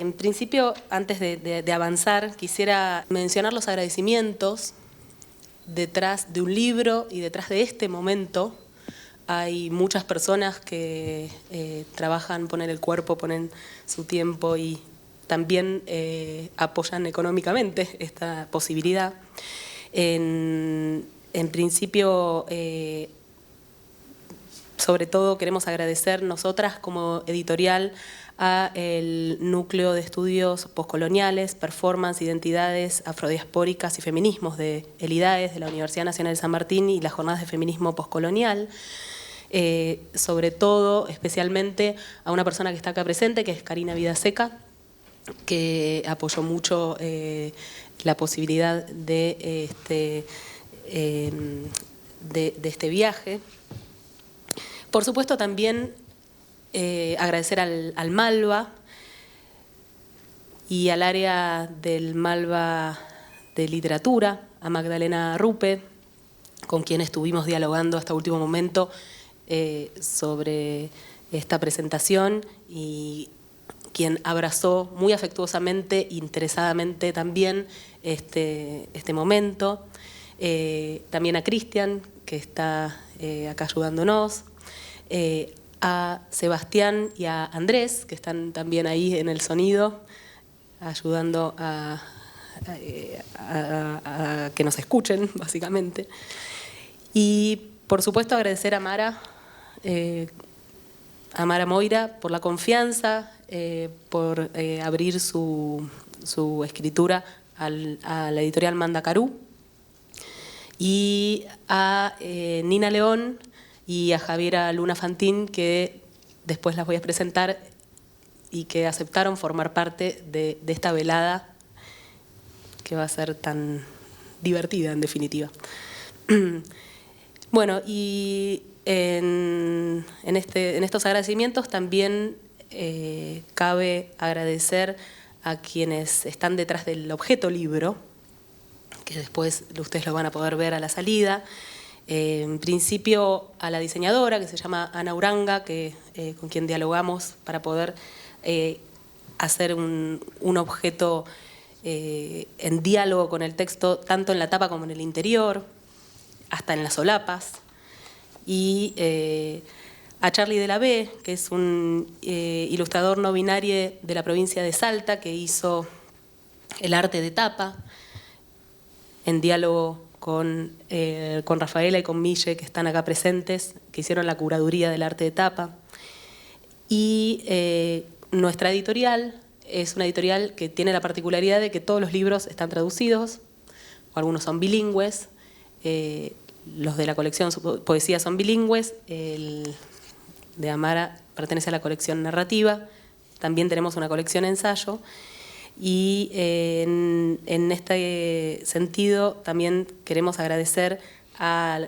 En principio, antes de avanzar, quisiera mencionar los agradecimientos. Detrás de un libro y detrás de este momento hay muchas personas que trabajan, ponen el cuerpo, ponen su tiempo y también apoyan económicamente esta posibilidad. En principio, sobre todo queremos agradecer nosotras como editorial a el Núcleo de Estudios Postcoloniales, Performance, Identidades Afrodiaspóricas y Feminismos de el IDAES, de la Universidad Nacional de San Martín, y las Jornadas de Feminismo Postcolonial. Sobre todo, especialmente, a una persona que está acá presente, que es Karina Vidaseca, que apoyó mucho la posibilidad de este viaje. Por supuesto, también agradecer al Malva y al área del Malva de literatura, a Magdalena Rupe, con quien estuvimos dialogando hasta último momento sobre esta presentación y quien abrazó muy afectuosamente, interesadamente también este momento. También a Cristian, que está acá ayudándonos. A Sebastián y a Andrés, que están también ahí en el sonido, ayudando a que nos escuchen, básicamente. Y, por supuesto, agradecer a Mara Moira por la confianza, por abrir su escritura a la editorial Mandacarú, y a Nina León y a Javiera Luna Fantín, que después las voy a presentar y que aceptaron formar parte de esta velada que va a ser tan divertida, en definitiva. Bueno, y en estos agradecimientos también cabe agradecer a quienes están detrás del objeto libro, que después ustedes lo van a poder ver a la salida. En principio a la diseñadora, que se llama Ana Uranga, con quien dialogamos para poder hacer un objeto en diálogo con el texto, tanto en la tapa como en el interior, hasta en las solapas. Y a Charlie de la B, que es un ilustrador no binario de la provincia de Salta, que hizo el arte de tapa, en diálogo con Rafaela y con Mille, que están acá presentes, que hicieron la curaduría del arte de tapa. Y nuestra editorial es una editorial que tiene la particularidad de que todos los libros están traducidos, o algunos son bilingües. Los de la colección Poesía son bilingües, el de Amara pertenece a la colección Narrativa, también tenemos una colección Ensayo. Y en este sentido también queremos agradecer a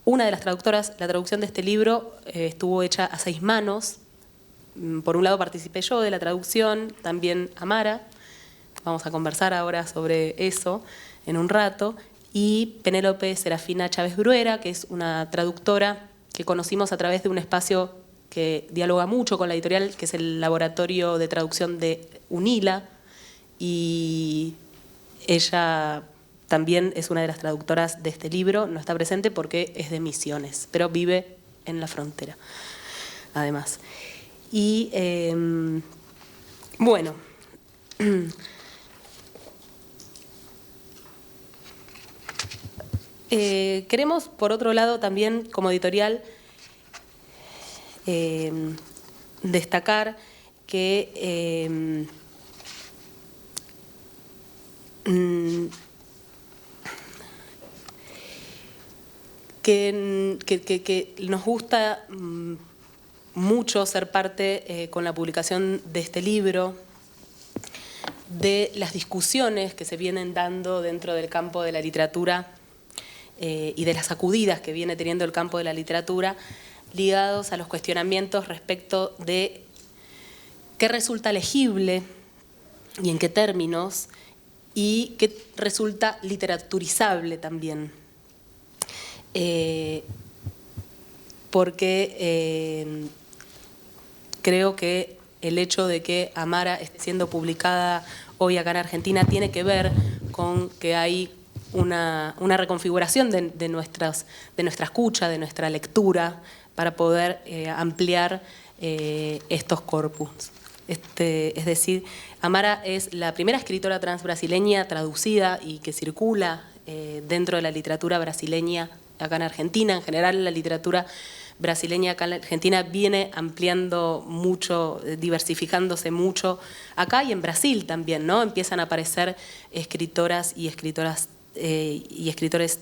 una de las traductoras. La traducción de este libro estuvo hecha a 6 manos. Por un lado participé yo de la traducción, también Amara. Vamos a conversar ahora sobre eso en un rato. Y Penélope Serafina Chávez Bruera, que es una traductora que conocimos a través de un espacio que dialoga mucho con la editorial, que es el Laboratorio de Traducción de UNILA, y ella también es una de las traductoras de este libro. No está presente porque es de Misiones, pero vive en la frontera, además. Y bueno, queremos, por otro lado, también como editorial destacar que nos gusta mucho ser parte con la publicación de este libro de las discusiones que se vienen dando dentro del campo de la literatura y de las sacudidas que viene teniendo el campo de la literatura ligados a los cuestionamientos respecto de qué resulta legible y en qué términos, y qué resulta literaturizable también. Porque creo que el hecho de que Amara esté siendo publicada hoy acá en Argentina tiene que ver con que hay una reconfiguración de nuestra escucha, de nuestra lectura, para poder ampliar estos corpus. Es decir, Amara es la primera escritora trans brasileña traducida y que circula dentro de la literatura brasileña acá en Argentina. En general, la literatura brasileña acá en Argentina viene ampliando mucho, diversificándose mucho acá y en Brasil también, ¿no? Empiezan a aparecer escritoras y escritores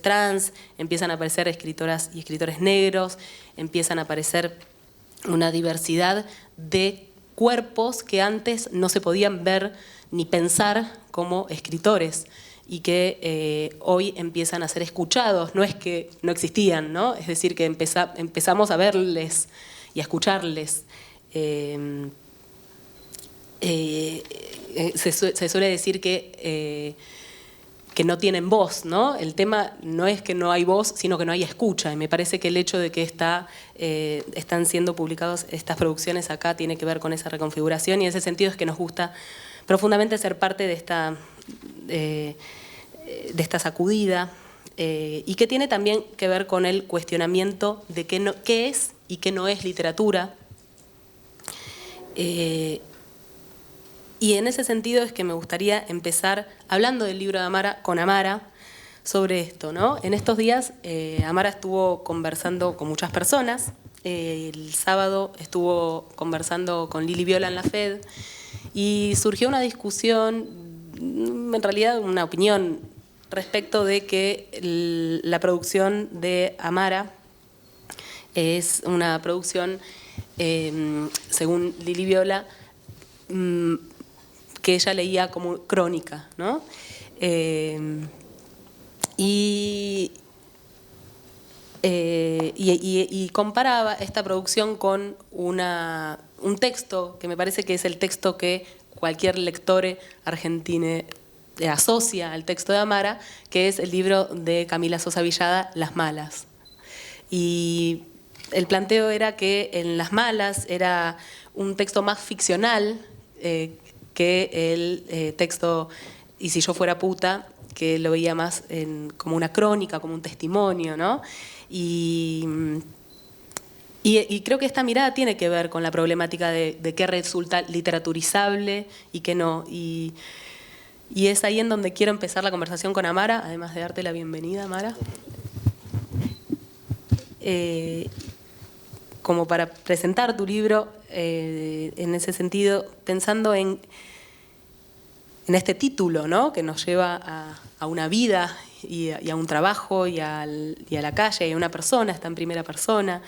trans, empiezan a aparecer escritoras y escritores negros, empiezan a aparecer una diversidad de cuerpos que antes no se podían ver ni pensar como escritores y que hoy empiezan a ser escuchados. No es que no existían, ¿no? Es decir, que empezamos a verles y a escucharles. Se suele decir que no tienen voz, ¿no? El tema no es que no hay voz, sino que no hay escucha. Y me parece que el hecho de que están siendo publicadas estas producciones acá tiene que ver con esa reconfiguración, y en ese sentido es que nos gusta profundamente ser parte de esta sacudida, y que tiene también que ver con el cuestionamiento de qué es y qué no es literatura. Y en ese sentido es que me gustaría empezar hablando del libro de Amara con Amara sobre esto, ¿no? En estos días Amara estuvo conversando con muchas personas. El sábado estuvo conversando con Lili Viola en la FED y surgió una discusión, en realidad una opinión, respecto de que la producción de Amara es una producción, según Lili Viola, que ella leía como crónica, ¿no? Y comparaba esta producción con un texto que me parece que es el texto que cualquier lector argentino asocia al texto de Amara, que es el libro de Camila Sosa Villada, Las Malas. Y el planteo era que en Las Malas era un texto más ficcional que el texto Y si yo fuera puta, que lo veía más como una crónica, como un testimonio, ¿no? Y creo que esta mirada tiene que ver con la problemática de qué resulta literaturizable y qué no. Y es ahí en donde quiero empezar la conversación con Amara, además de darte la bienvenida, Amara. Como para presentar tu libro, en ese sentido, pensando en este título, ¿no? Que nos lleva a una vida y a un trabajo y a la calle, y a una persona, está en primera persona.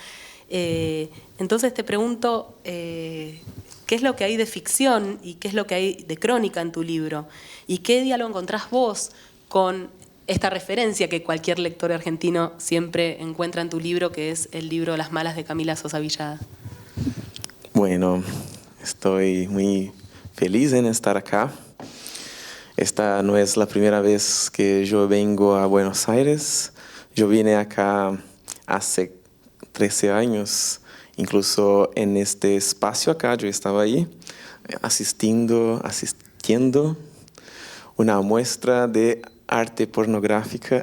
Entonces te pregunto, ¿qué es lo que hay de ficción y qué es lo que hay de crónica en tu libro? ¿Y qué diálogo encontrás vos con esta referencia que cualquier lector argentino siempre encuentra en tu libro, que es el libro Las Malas de Camila Sosa Villada? Bueno, estoy muy feliz en estar acá. Esta no es la primera vez que yo vengo a Buenos Aires. Yo vine acá hace 13 años, incluso en este espacio acá, yo estaba ahí asistiendo una muestra de arte pornográfica,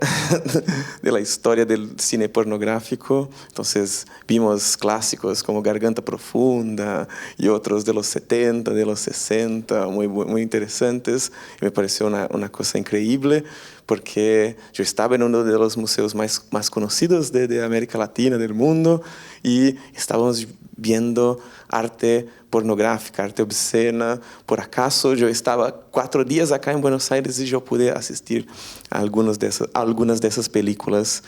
de la historia del cine pornográfico. Entonces vimos clásicos como Garganta Profunda y otros de los 70, de los 60, muy interesantes. Y me pareció una cosa increíble, porque yo estaba en uno de los museos más conocidos de América Latina, del mundo, y estábamos viendo arte pornográfica, arte obscena. Por acaso yo estaba 4 días acá en Buenos Aires y yo pude asistir a algunas de esas películas.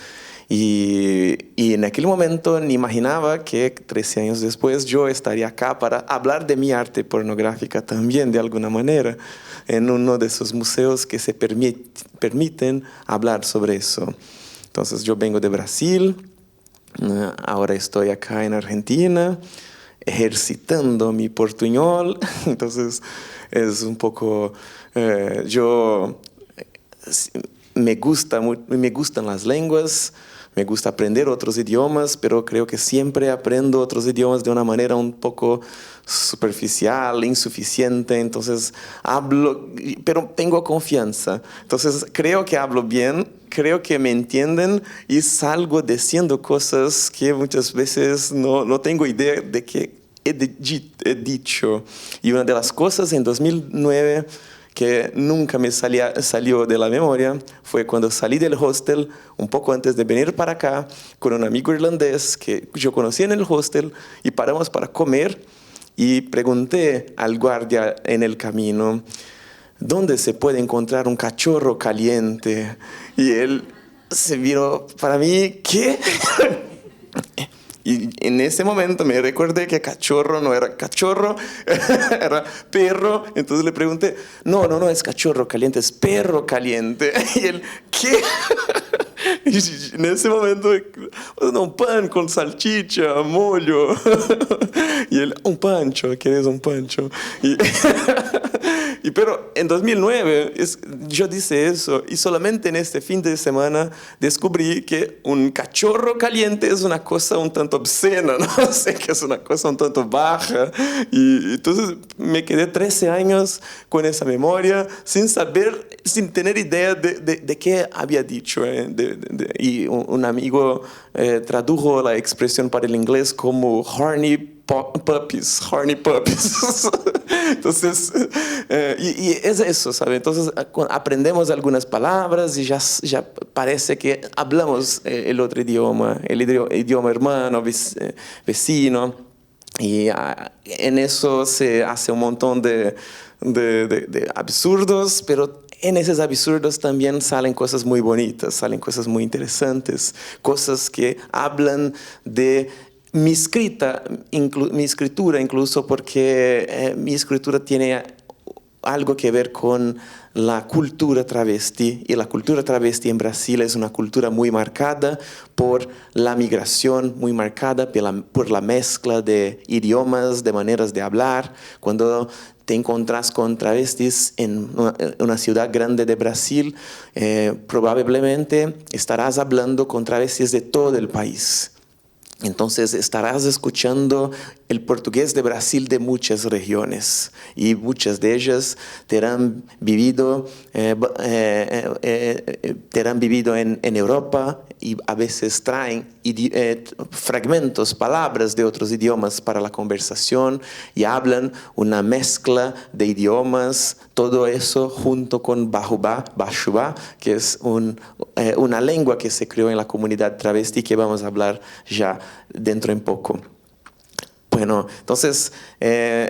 Y en aquel momento ni imaginaba que 13 años después yo estaría acá para hablar de mi arte pornográfica también, de alguna manera, en uno de esos museos que se permiten hablar sobre eso. Entonces yo vengo de Brasil, ahora estoy acá en Argentina, ejercitando mi portuñol. Entonces es un poco, me gustan las lenguas, me gusta aprender otros idiomas, pero creo que siempre aprendo otros idiomas de una manera un poco superficial, insuficiente. Entonces hablo, pero tengo confianza. Entonces creo que hablo bien, creo que me entienden y salgo diciendo cosas que muchas veces no tengo idea de que he dicho. Y una de las cosas en 2009 que nunca me salió de la memoria fue cuando salí del hostel, un poco antes de venir para acá, con un amigo irlandés que yo conocí en el hostel, y paramos para comer, y pregunté al guardia en el camino, ¿dónde se puede encontrar un cachorro caliente? Y él se miró para mí, ¿qué? Y en ese momento me recordé que cachorro no era cachorro, era perro. Entonces le pregunté, no es cachorro caliente, es perro caliente. Y él, ¿qué? Y en ese momento, un pan con salchicha, mollo. Y él, un pancho, ¿quieres un pancho? Pero en 2009 yo dije eso, y solamente en este fin de semana descubrí que un cachorro caliente es una cosa un tanto obscena, ¿no? Sé que es una cosa un tanto baja. Y entonces me quedé 13 años con esa memoria, sin saber, sin tener idea de qué había dicho. Y un amigo tradujo la expresión para el inglés como horny puppies. Entonces, y es eso, ¿sabe? Entonces aprendemos algunas palabras y ya parece que hablamos el otro idioma, el idioma hermano, vecino. Y en eso se hace un montón de absurdos, pero en esos absurdos también salen cosas muy bonitas, salen cosas muy interesantes, cosas que hablan de mi escritura incluso, porque mi escritura tiene algo que ver con la cultura travesti, y la cultura travesti en Brasil es una cultura muy marcada por la migración, muy marcada por la mezcla de idiomas, de maneras de hablar. Cuando te encontrás con travestis en una ciudad grande de Brasil, probablemente estarás hablando con travestis de todo el país. Entonces estarás escuchando el portugués de Brasil de muchas regiones, y muchas de ellas terán vivido en Europa, y a veces traen fragmentos, palabras de otros idiomas para la conversación, y hablan una mezcla de idiomas, todo eso junto con Baxuba, que es una lengua que se creó en la comunidad travesti, que vamos a hablar ya dentro en poco. Bueno, entonces me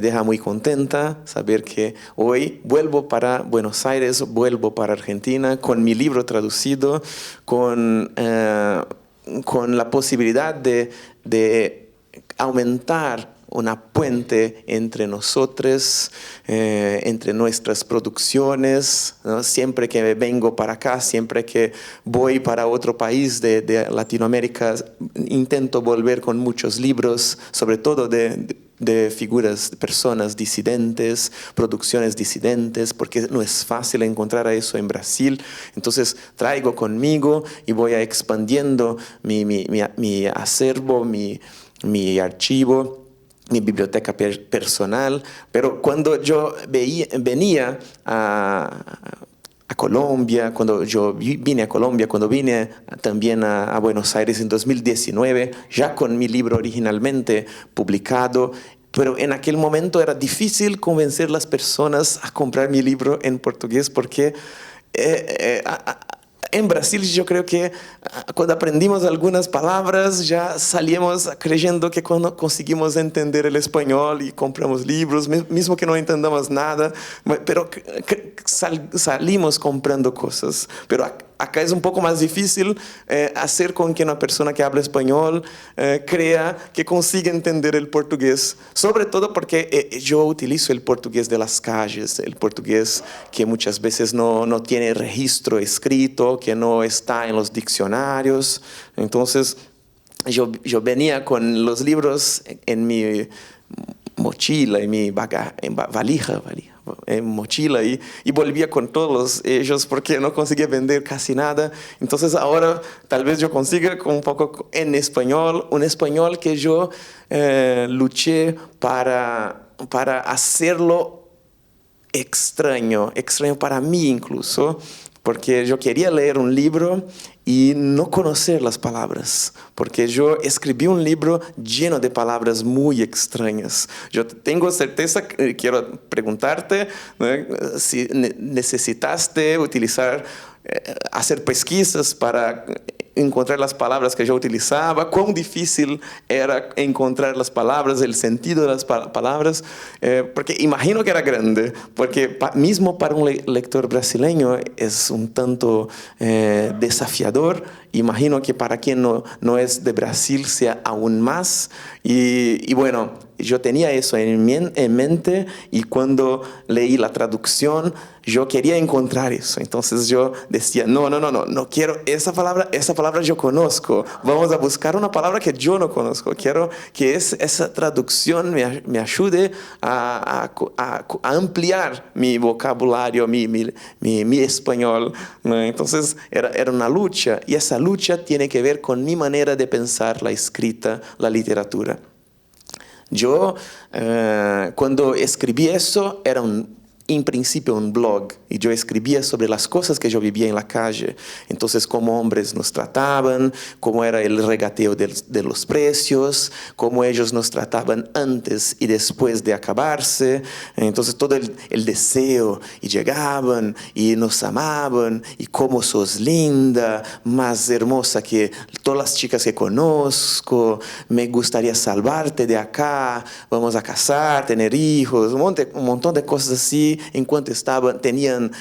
deja muy contenta saber que hoy vuelvo para Buenos Aires, vuelvo para Argentina con mi libro traducido, con la posibilidad de aumentar una puente entre nosotros, entre nuestras producciones, ¿no? Siempre que vengo para acá, siempre que voy para otro país de Latinoamérica, intento volver con muchos libros, sobre todo de figuras, de personas disidentes, producciones disidentes, porque no es fácil encontrar eso en Brasil. Entonces traigo conmigo y voy expandiendo mi acervo, mi archivo, mi biblioteca personal. Pero cuando yo venía a Colombia, cuando yo vine a Colombia, cuando vine también a Buenos Aires en 2019, ya con mi libro originalmente publicado, pero en aquel momento era difícil convencer a las personas a comprar mi libro en portugués, porque en Brasil yo creo que cuando aprendimos algunas palabras ya salíamos creyendo que cuando conseguimos entender el español y compramos libros, mismo que no entendamos nada, pero salimos comprando cosas. Pero acá es un poco más difícil hacer con que una persona que habla español crea que consigue entender el portugués, sobre todo porque yo utilizo el portugués de las calles, el portugués que muchas veces no tiene registro escrito, que no está en los diccionarios. Entonces yo venía con los libros en mi mochila, en mi valija, mochila y volvía con todos ellos porque no conseguía vender casi nada. Entonces ahora tal vez yo consiga con un poco en español, un español que yo luché para hacerlo extraño para mí incluso, porque yo quería leer un libro y no conocer las palabras, porque yo escribí un libro lleno de palabras muy extrañas. Yo tengo certeza, quiero preguntarte, ¿no?, si necesitaste hacer pesquisas para encontrar las palabras que yo utilizaba, cuán difícil era encontrar las palabras, el sentido de las palabras, porque imagino que era grande, porque mismo para un lector brasileño es un tanto desafiador. Imagino que para quien no es de Brasil sea aún más. Y bueno, yo tenía eso en mente, y cuando leí la traducción yo quería encontrar eso. Entonces yo decía, no quiero esa palabra yo conozco. Vamos a buscar una palabra que yo no conozco. Quiero que esa traducción me ayude a ampliar mi vocabulario, mi español, ¿no? Entonces era una lucha, y esa lucha tiene que ver con mi manera de pensar la escrita, la literatura. Yo, cuando escribí eso, era en principio un blog, y yo escribía sobre las cosas que yo vivía en la calle. Entonces, cómo hombres nos trataban, cómo era el regateo de los precios, cómo ellos nos trataban antes y después de acabarse. Entonces, todo el deseo, y llegaban y nos amaban, y cómo sos linda, más hermosa que todas las chicas que conozco, me gustaría salvarte de acá, vamos a casar, tener hijos, un montón de cosas así. En cuanto tenían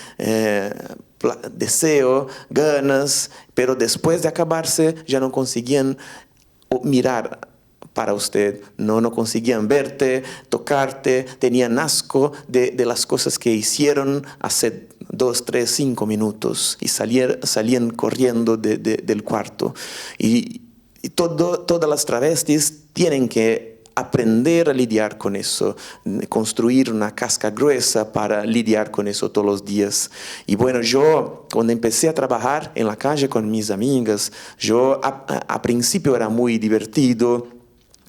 deseo, ganas, pero después de acabarse ya no conseguían mirar para usted, no conseguían verte, tocarte, tenían asco de las cosas que hicieron hace 2, 3, 5 minutos, y salían corriendo del cuarto. Y todas las travestis tienen que aprender a lidiar con eso, construir una casca gruesa para lidiar con eso todos los días. Y bueno, yo cuando empecé a trabajar en la calle con mis amigas, yo a principio era muy divertido,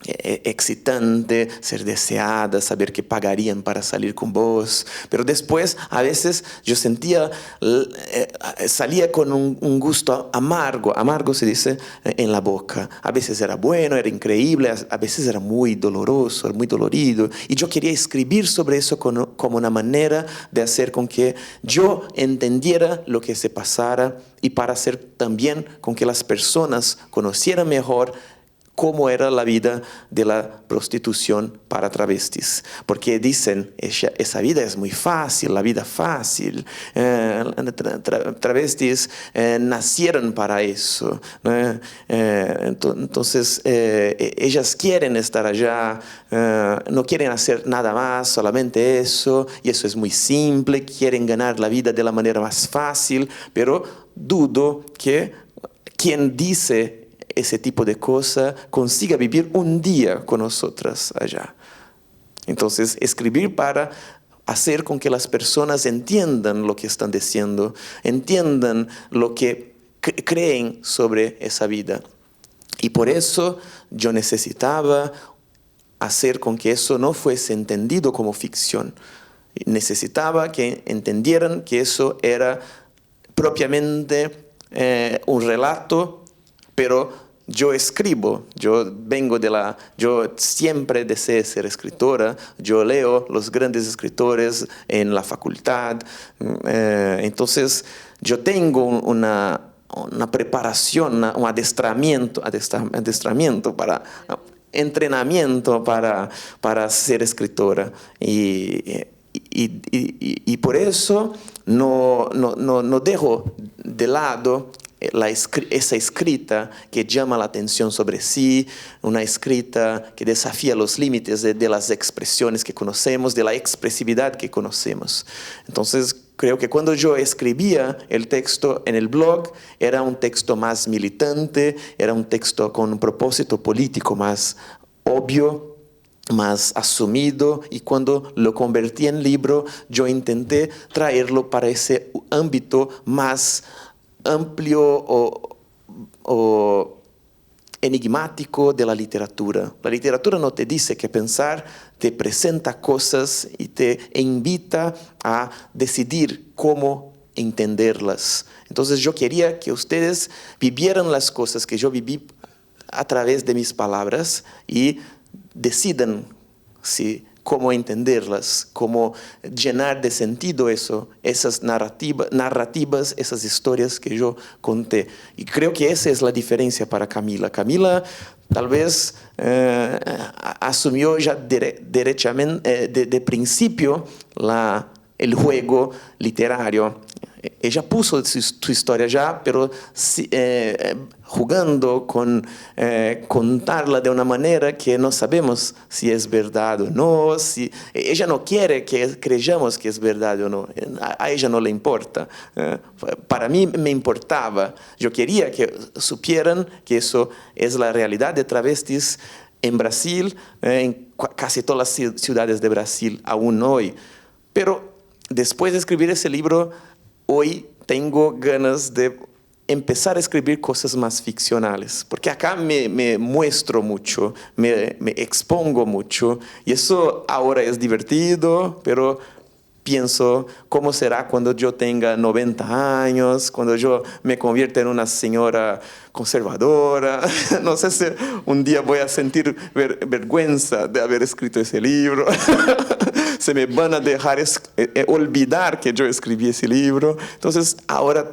excitante, ser deseada, saber que pagarían para salir con vos, pero después a veces yo sentía, salía con un gusto amargo se dice, en la boca. A veces era bueno, era increíble, a veces era muy doloroso, muy dolorido, y yo quería escribir sobre eso como una manera de hacer con que yo entendiera lo que se pasara, y para hacer también con que las personas conocieran mejor cómo era la vida de la prostitución para travestis. Porque dicen, esa vida es muy fácil, la vida fácil. Travestis nacieron para eso, ¿no? Entonces, ellas quieren estar allá, no quieren hacer nada más, solamente eso, y eso es muy simple, quieren ganar la vida de la manera más fácil, pero dudo que quien dice ese tipo de cosa consiga vivir un día con nosotras allá. Entonces, escribir para hacer con que las personas entiendan lo que están diciendo, entiendan lo que creen sobre esa vida. Y por eso yo necesitaba hacer con que eso no fuese entendido como ficción. Necesitaba que entendieran que eso era propiamente un relato, pero yo escribo, yo siempre deseé ser escritora, yo leo los grandes escritores en la facultad, entonces yo tengo una preparación, un entrenamiento para ser escritora, y por eso no dejo de lado esa escrita que llama la atención sobre sí, una escrita que desafía los límites de las expresiones que conocemos, de la expresividad que conocemos. Entonces, creo que cuando yo escribía el texto en el blog, era un texto más militante, era un texto con un propósito político más obvio, más asumido, y cuando lo convertí en libro, yo intenté traerlo para ese ámbito más amplio o enigmático de la literatura. La literatura no te dice qué pensar, te presenta cosas y te invita a decidir cómo entenderlas. Entonces yo quería que ustedes vivieran las cosas que yo viví a través de mis palabras y decidan cómo entenderlas, cómo llenar de sentido esas narrativas, esas historias que yo conté. Y creo que esa es la diferencia para Camila. Camila tal vez asumió ya derechamente, de principio el juego literario. Ella puso su historia ya, pero jugando con contarla de una manera que no sabemos si es verdad o no. Ella no quiere que creyamos que es verdad o no. A ella no le importa. Para mí me importaba. Yo quería que supieran que eso es la realidad de travestis en Brasil, en casi todas las ciudades de Brasil, aún hoy. Pero después de escribir ese libro, hoy tengo ganas de empezar a escribir cosas más ficcionales, porque acá me muestro mucho, me expongo mucho, y eso ahora es divertido, pero pienso cómo será cuando yo tenga 90 años, cuando yo me convierta en una señora conservadora. No sé si un día voy a sentir vergüenza de haber escrito ese libro. Se me van a dejar olvidar que yo escribí ese libro. Entonces ahora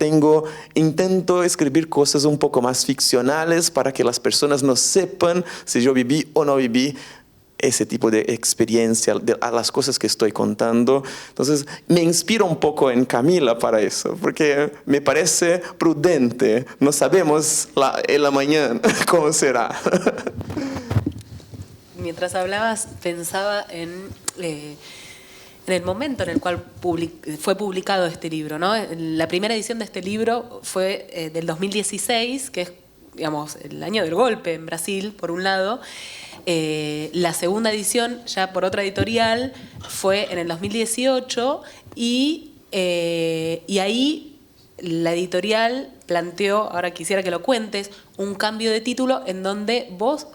intento escribir cosas un poco más ficcionales para que las personas no sepan si yo viví o no viví ese tipo de experiencia, a las cosas que estoy contando. Entonces me inspiro un poco en Camila para eso, porque me parece prudente. No sabemos en la mañana cómo será. Mientras hablabas, pensaba en el momento en el cual fue publicado este libro, ¿no? La primera edición de este libro fue del 2016, que es, digamos, el año del golpe en Brasil, por un lado. La segunda edición, ya por otra editorial, fue en el 2018 y ahí la editorial planteó, ahora quisiera que lo cuentes, un cambio de título en donde vos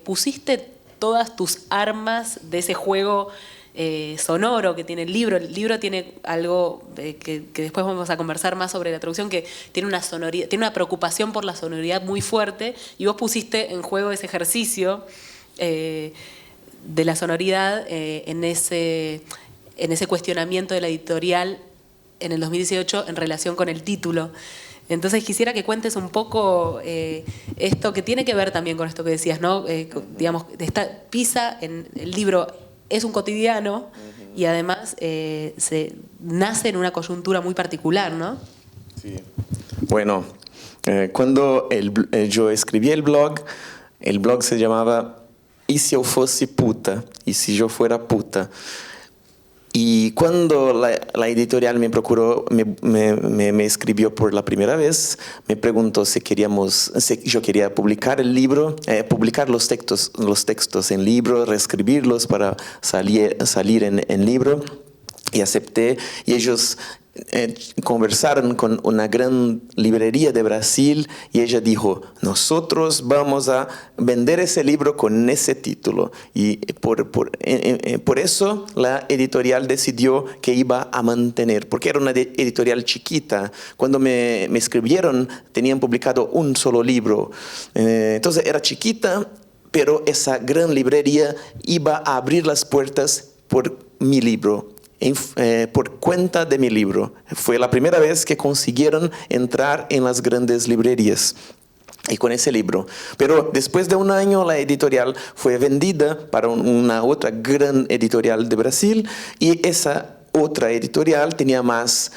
pusiste todas tus armas de ese juego sonoro que tiene el libro. El libro tiene algo que después vamos a conversar más sobre la traducción, que tiene una sonoridad, tiene una preocupación por la sonoridad muy fuerte, y vos pusiste en juego ese ejercicio de la sonoridad en ese cuestionamiento de la editorial en el 2018 en relación con el título. Entonces quisiera que cuentes un poco esto, que tiene que ver también con esto que decías, ¿no? Digamos, Pisa en el libro es un cotidiano y además nace en una coyuntura muy particular, ¿no? Sí. Bueno, cuando yo escribí el blog se llamaba ¿Y si yo fuese puta? ¿Y si yo fuera puta? Y cuando la editorial me procuró, me escribió por la primera vez, me preguntó si yo quería publicar el libro, publicar los textos en libro, reescribirlos para salir en libro, y acepté. Y ellos conversaron con una gran librería de Brasil y ella dijo: nosotros vamos a vender ese libro con ese título. Y por eso la editorial decidió que iba a mantener, porque era una editorial chiquita. Cuando me escribieron tenían publicado un solo libro, entonces era chiquita, pero esa gran librería iba a abrir las puertas por mi libro. Por cuenta de mi libro. Fue la primera vez que consiguieron entrar en las grandes librerías y con ese libro. Pero después de un año la editorial fue vendida para una otra gran editorial de Brasil, y esa otra editorial tenía más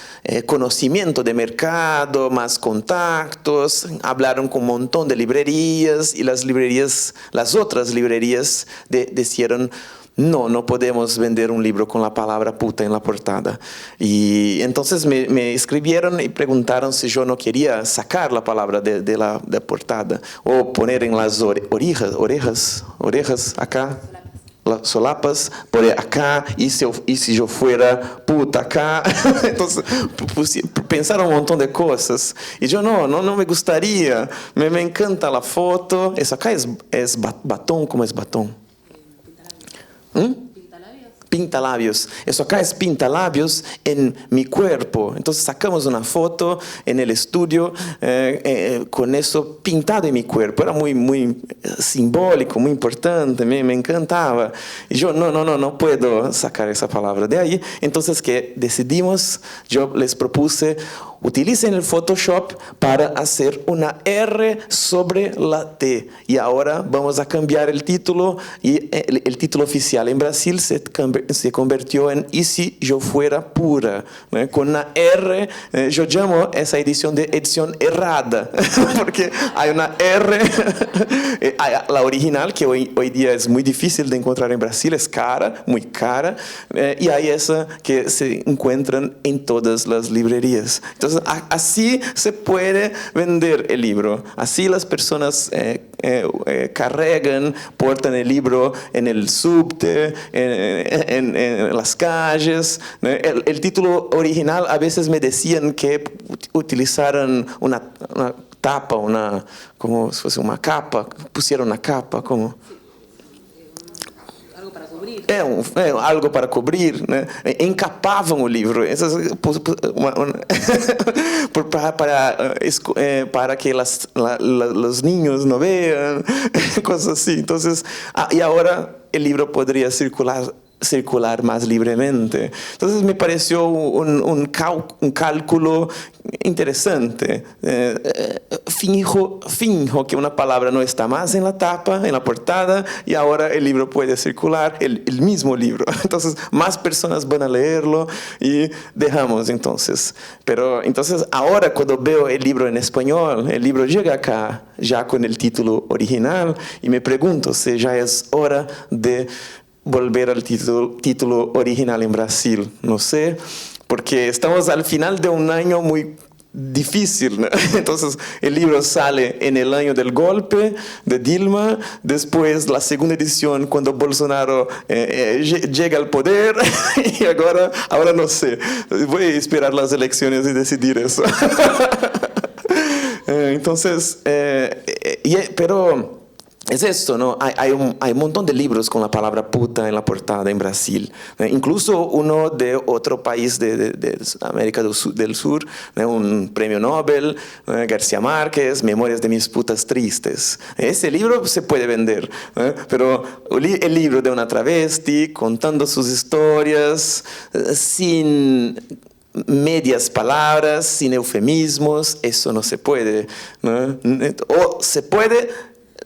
conocimiento de mercado, más contactos, hablaron con un montón de librerías, y las otras librerías dijeron: no podemos vender un libro con la palabra puta en la portada. Y entonces me escribieron y preguntaron si yo no quería sacar la palabra de la portada o poner en las orejas acá. las solapas por acá, y si yo fuera puta acá. Entonces pensaron un montón de cosas. Y yo no me gustaría. Me encanta la foto. Eso acá es batón. ¿Cómo es batón? Pintalabios. Eso acá es pintalabios en mi cuerpo. Entonces sacamos una foto en el estudio con eso pintado en mi cuerpo. Era muy simbólico, muy importante, me encantaba. Y yo no puedo sacar esa palabra de ahí. Entonces, ¿qué decidimos? Yo les propuse, utilicen el Photoshop para hacer una R sobre la T. Y ahora vamos a cambiar el título, y el título oficial en Brasil se convirtió en "Y si yo fuera pura", ¿no? Con una R, yo llamo esa edición de edición errada, porque hay una R, la original, que hoy día es muy difícil de encontrar en Brasil, es cara, muy cara, y hay esa que se encuentran en todas las librerías. Entonces, así se puede vender el libro. Así las personas cargan, portan el libro en el subte, en las calles. El título original, a veces me decían que utilizaran una tapa, como si fuese una capa, pusieron una capa, como... algo para cubrir, né? Encapavam o livro para que los niños no vean, cosas así. Entonces, y ahora el libro podría circular más libremente. Entonces me pareció un cálculo interesante. Finjo que una palabra no está más en la tapa, en la portada, y ahora el libro puede circular, el mismo libro. Entonces más personas van a leerlo y dejamos entonces. Pero entonces ahora cuando veo el libro en español, el libro llega acá ya con el título original, y me pregunto si ya es hora de volver al título original en Brasil. No sé, porque estamos al final de un año muy difícil, ¿no? Entonces el libro sale en el año del golpe de Dilma, después la segunda edición cuando Bolsonaro llega al poder, y ahora no sé, voy a esperar las elecciones y decidir eso. Entonces, pero... es esto, ¿no? Hay un montón de libros con la palabra puta en la portada en Brasil. Incluso uno de otro país de América del Sur, un premio Nobel, García Márquez, Memorias de mis putas tristes. Ese libro se puede vender, pero el libro de una travesti contando sus historias sin medias palabras, sin eufemismos, eso no se puede, ¿no? O se puede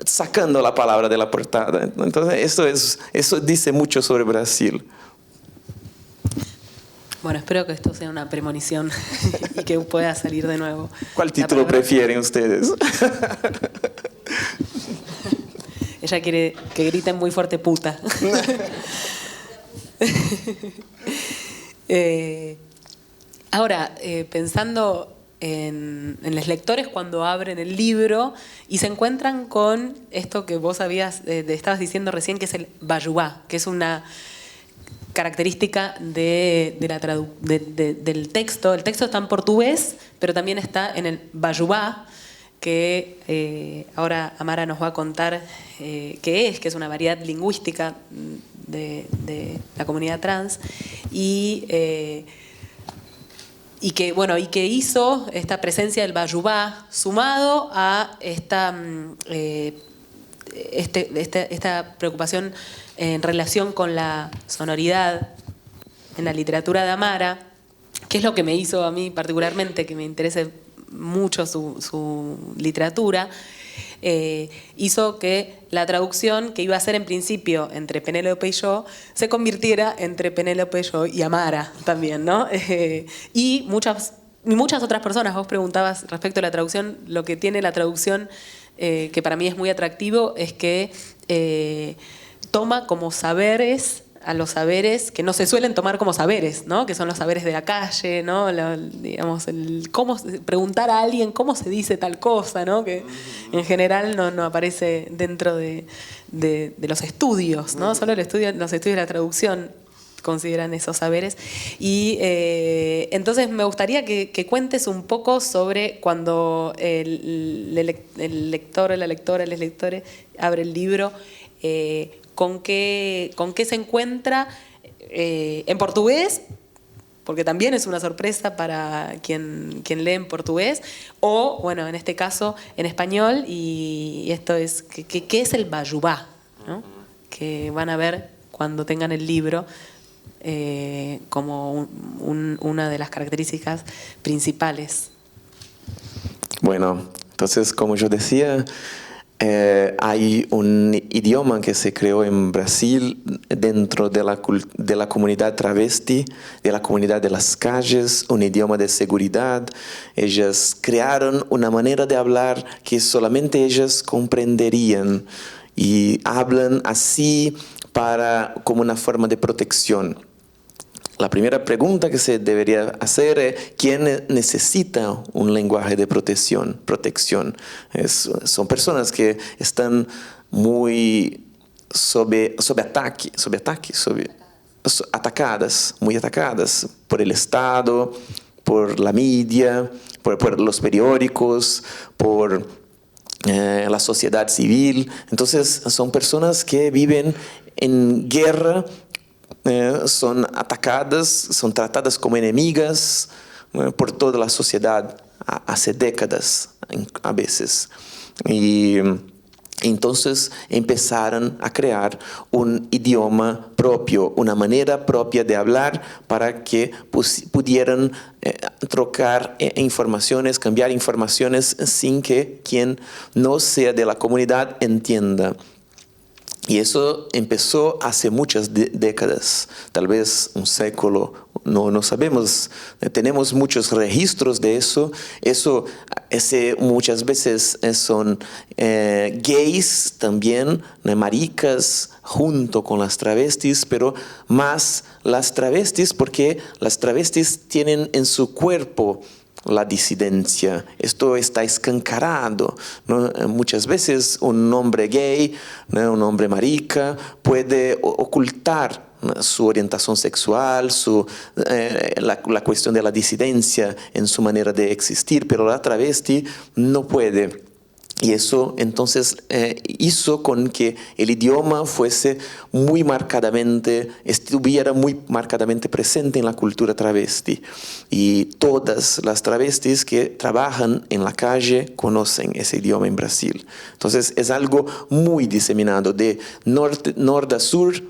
sacando la palabra de la portada. Entonces eso dice mucho sobre Brasil. Bueno, espero que esto sea una premonición y que pueda salir de nuevo. ¿Cuál título prefieren ustedes? Ella quiere que griten muy fuerte puta. Ahora, pensando en los lectores cuando abren el libro y se encuentran con esto que vos estabas diciendo recién, que es el bayubá, que es una característica del texto. El texto está en portugués, pero también está en el bayubá, que ahora Amara nos va a contar qué es una variedad lingüística de la comunidad trans, y que hizo esta presencia del bayubá sumado a esta preocupación en relación con la sonoridad en la literatura de Amara, que es lo que me hizo a mí particularmente que me interese mucho su literatura. Hizo que la traducción que iba a ser en principio entre Penélope y yo se convirtiera entre Penélope, yo y Amara también, ¿no? Y muchas otras personas. Vos preguntabas respecto a la traducción. Lo que tiene la traducción, que para mí es muy atractivo, es que toma como saberes a los saberes que no se suelen tomar como saberes, ¿no? Que son los saberes de la calle, ¿no? Digamos, preguntar a alguien cómo se dice tal cosa, ¿no? Que en general no aparece dentro de los estudios, ¿no? Solo los estudios de la traducción consideran esos saberes. Y entonces me gustaría que cuentes un poco sobre cuando el lector, la lectora, el lector abre el libro, con qué se encuentra en portugués, porque también es una sorpresa para quien lee en portugués, o, bueno, en este caso, en español, y esto es, ¿qué es el Vallubá? ¿No? Que van a ver cuando tengan el libro como una de las características principales. Bueno, entonces, como yo decía, hay un idioma que se creó en Brasil dentro de la comunidad travesti, de la comunidad de las calles, un idioma de seguridad. Ellas crearon una manera de hablar que solamente ellas comprenderían y hablan así como una forma de protección. La primera pregunta que se debería hacer es ¿quién necesita un lenguaje de protección? Son personas que están muy atacadas, muy atacadas por el Estado, por la media, por los periódicos, por la sociedad civil. Entonces son personas que viven en guerra, son atacadas, son tratadas como enemigas por toda la sociedad hace décadas a veces. Y entonces empezaron a crear un idioma propio, una manera propia de hablar para que pudieran trocar informaciones, cambiar informaciones sin que quien no sea de la comunidad entienda. Y eso empezó hace muchas décadas, tal vez un século, no sabemos. Tenemos muchos registros de eso. Muchas veces son gays también, maricas, junto con las travestis, pero más las travestis porque las travestis tienen en su cuerpo la disidencia. Esto está escancarado, ¿no? Muchas veces un hombre gay, ¿no? Un hombre marica, puede ocultar, ¿no?, su orientación sexual, la cuestión de la disidencia en su manera de existir, pero la travesti no puede. Y eso entonces hizo con que el idioma estuviera muy marcadamente presente en la cultura travesti. Y todas las travestis que trabajan en la calle conocen ese idioma en Brasil. Entonces es algo muy diseminado de norte a sur.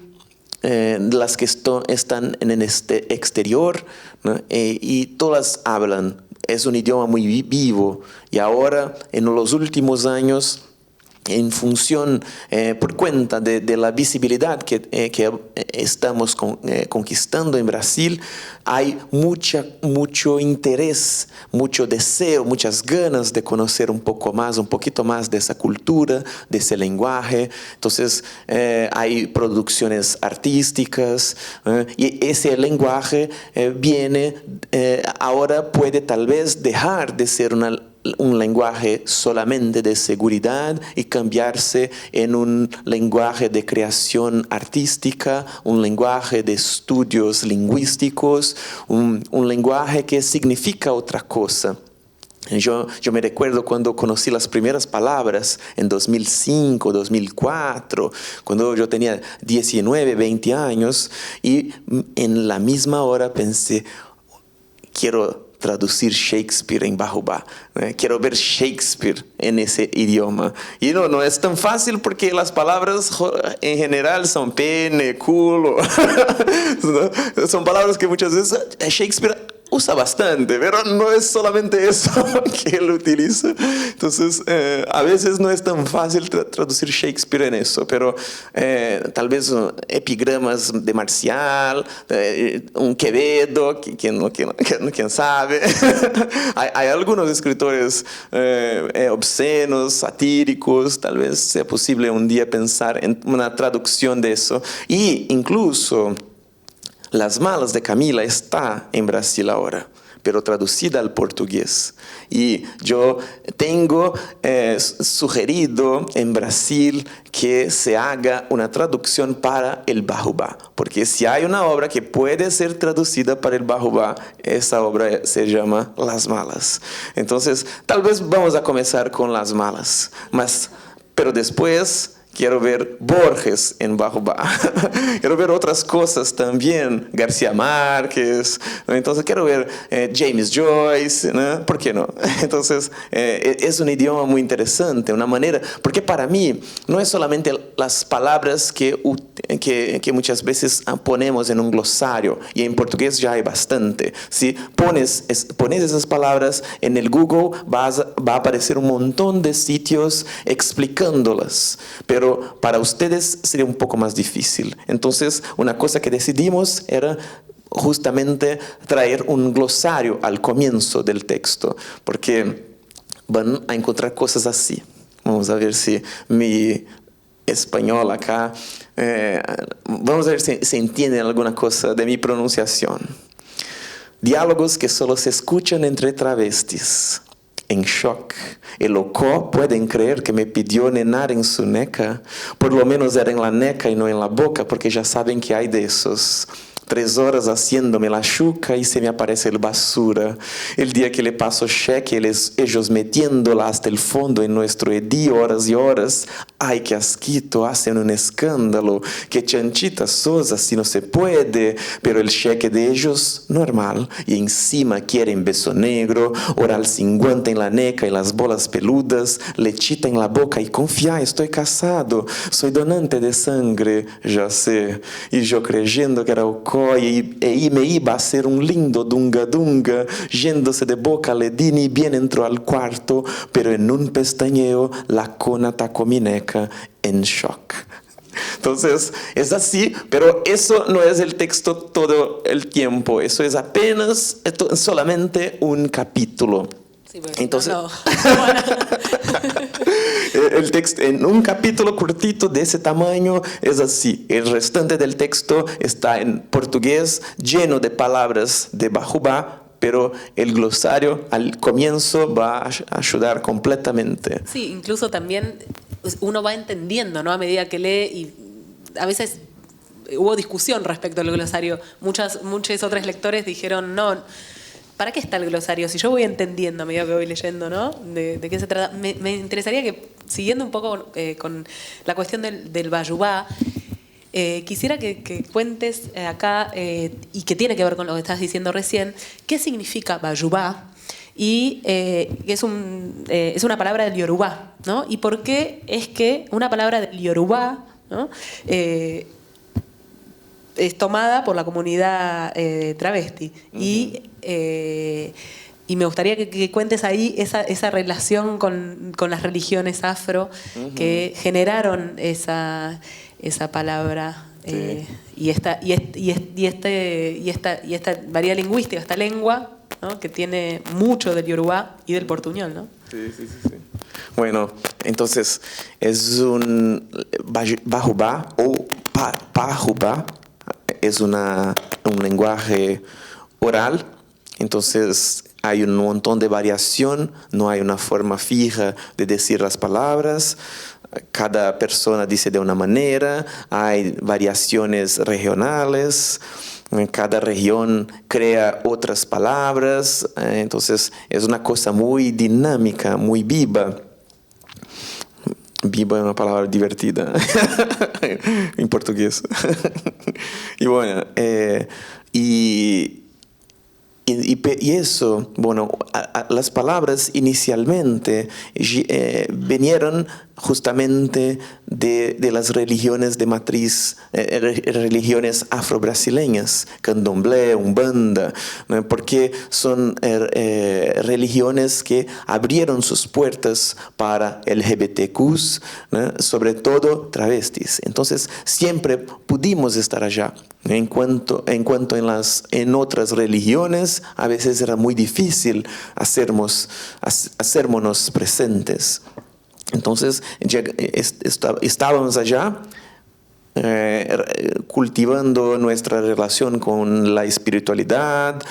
Las que están en este exterior, ¿no? Y todas hablan. Es un idioma muy vivo y ahora, en los últimos años, en función, por cuenta de la visibilidad que estamos conquistando en Brasil, hay mucho interés, mucho deseo, muchas ganas de conocer un poquito más de esa cultura, de ese lenguaje. Entonces, hay producciones artísticas y ese lenguaje ahora puede tal vez dejar de ser un lenguaje solamente de seguridad y cambiarse en un lenguaje de creación artística, un lenguaje de estudios lingüísticos, un lenguaje que significa otra cosa. Yo me recuerdo cuando conocí las primeras palabras en 2005, 2004, cuando yo tenía 19, 20 años, y en la misma hora pensé, quiero traducir Shakespeare en Vallubá. Quiero ver Shakespeare en ese idioma. Y no es tan fácil porque las palabras en general son pene, culo. Son palabras que muchas veces Shakespeare usa bastante, pero no es solamente eso que él utiliza. Entonces, a veces no es tan fácil traducir Shakespeare en eso, pero tal vez epigramas de Marcial, un Quevedo, quién sabe. Hay algunos escritores obscenos, satíricos, tal vez sea posible un día pensar en una traducción de eso. Y incluso Las Malas de Camila está en Brasil ahora, pero traducida al portugués. Y yo tengo sugerido en Brasil que se haga una traducción para el Bajubá, porque si hay una obra que puede ser traducida para el Bajubá, esa obra se llama Las Malas. Entonces, tal vez vamos a comenzar con Las Malas, pero después quiero ver Borges en Bajubá. Quiero ver otras cosas también. García Márquez. Entonces quiero ver James Joyce, ¿no? ¿Por qué no? Entonces es un idioma muy interesante, una manera, porque para mí no es solamente las palabras que muchas veces ponemos en un glosario, y en portugués ya hay bastante. Si pones esas palabras en el Google, va a aparecer un montón de sitios explicándolas, pero para ustedes sería un poco más difícil. Entonces, una cosa que decidimos era justamente traer un glosario al comienzo del texto, porque van a encontrar cosas así. Vamos a ver si mi español acá, vamos a ver si se entiende alguna cosa de mi pronunciación. Diálogos que solo se escuchan entre travestis. En shock. El Ocó pueden creer que me pidió nenar en su neca. Por lo menos era en la neca y no en la boca, porque ya saben que hay de esos. 3 horas haciéndome la chuca y se me aparece el basura. El día que le paso cheque, ellos metiéndola hasta el fondo en nuestro edí, horas y horas. Ay, qué asquito, hacen un escándalo. Qué chanchita sosa, si no se puede. Pero el cheque de ellos, normal. Y encima quieren beso negro, oral 50 en la neca y las bolas peludas, lechita en la boca y confía, estoy casado, soy donante de sangre, ya sé. Y yo creyendo que era Ocó, y me iba a hacer un lindo dunga-dunga, yéndose de boca a Ledini, bien entró al cuarto, pero en un pestañeo la cona tacó mi neca en shock. Entonces, es así, pero eso no es el texto todo el tiempo, eso es apenas, solamente un capítulo. Sí, pues, entonces, no. el texto en un capítulo cortito de ese tamaño es así. El restante del texto está en portugués, lleno de palabras de Bajubá, pero el glosario al comienzo va a ayudar completamente. Sí, incluso también uno va entendiendo, ¿no? A medida que lee, y a veces hubo discusión respecto al glosario. Muchos otros lectores dijeron, no, ¿para qué está el glosario? Si yo voy entendiendo a medida que voy leyendo, ¿no? ¿De qué se trata? Me interesaría que, siguiendo un poco con la cuestión del Bajubá, quisiera que cuentes acá, y que tiene que ver con lo que estás diciendo recién, ¿qué significa Bajubá? Y es una palabra del Yorubá, ¿no? ¿Y por qué es que una palabra del Yorubá, ¿no? Es tomada por la comunidad travesti? Y me gustaría que cuentes ahí esa relación con las religiones afro que generaron esa palabra. Sí. Y esta variedad lingüística, esta lengua, ¿no? Que tiene mucho del Yorubá y del portuñol, ¿no? Sí. Bueno, entonces es un Bajubá o Pajubá, es un lenguaje oral, entonces hay un montón de variación, no hay una forma fija de decir las palabras. Cada persona dice de una manera, hay variaciones regionales, cada región crea otras palabras, entonces es una cosa muy dinámica, muy viva. Viva es una palabra divertida en portugués. Y bueno, y y eso, bueno, las palabras inicialmente vinieron justamente de las religiones de matriz, religiones afro-brasileñas, candomblé, umbanda, ¿no? Porque son religiones que abrieron sus puertas para LGBTQs, ¿no? Sobre todo travestis. Entonces siempre pudimos estar allá. En cuanto en otras religiones, a veces era muy difícil hacernos presentes. Entonces estábamos allá cultivando nuestra relación con la espiritualidad,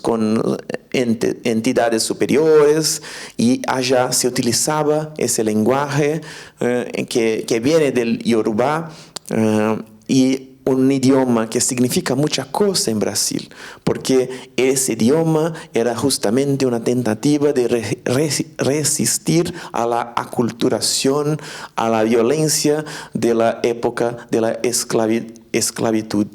con entidades superiores, y allá se utilizaba ese lenguaje que viene del Yoruba, y un idioma que significa mucha cosa en Brasil, porque ese idioma era justamente una tentativa de resistir a la aculturación, a la violencia de la época de la esclavitud.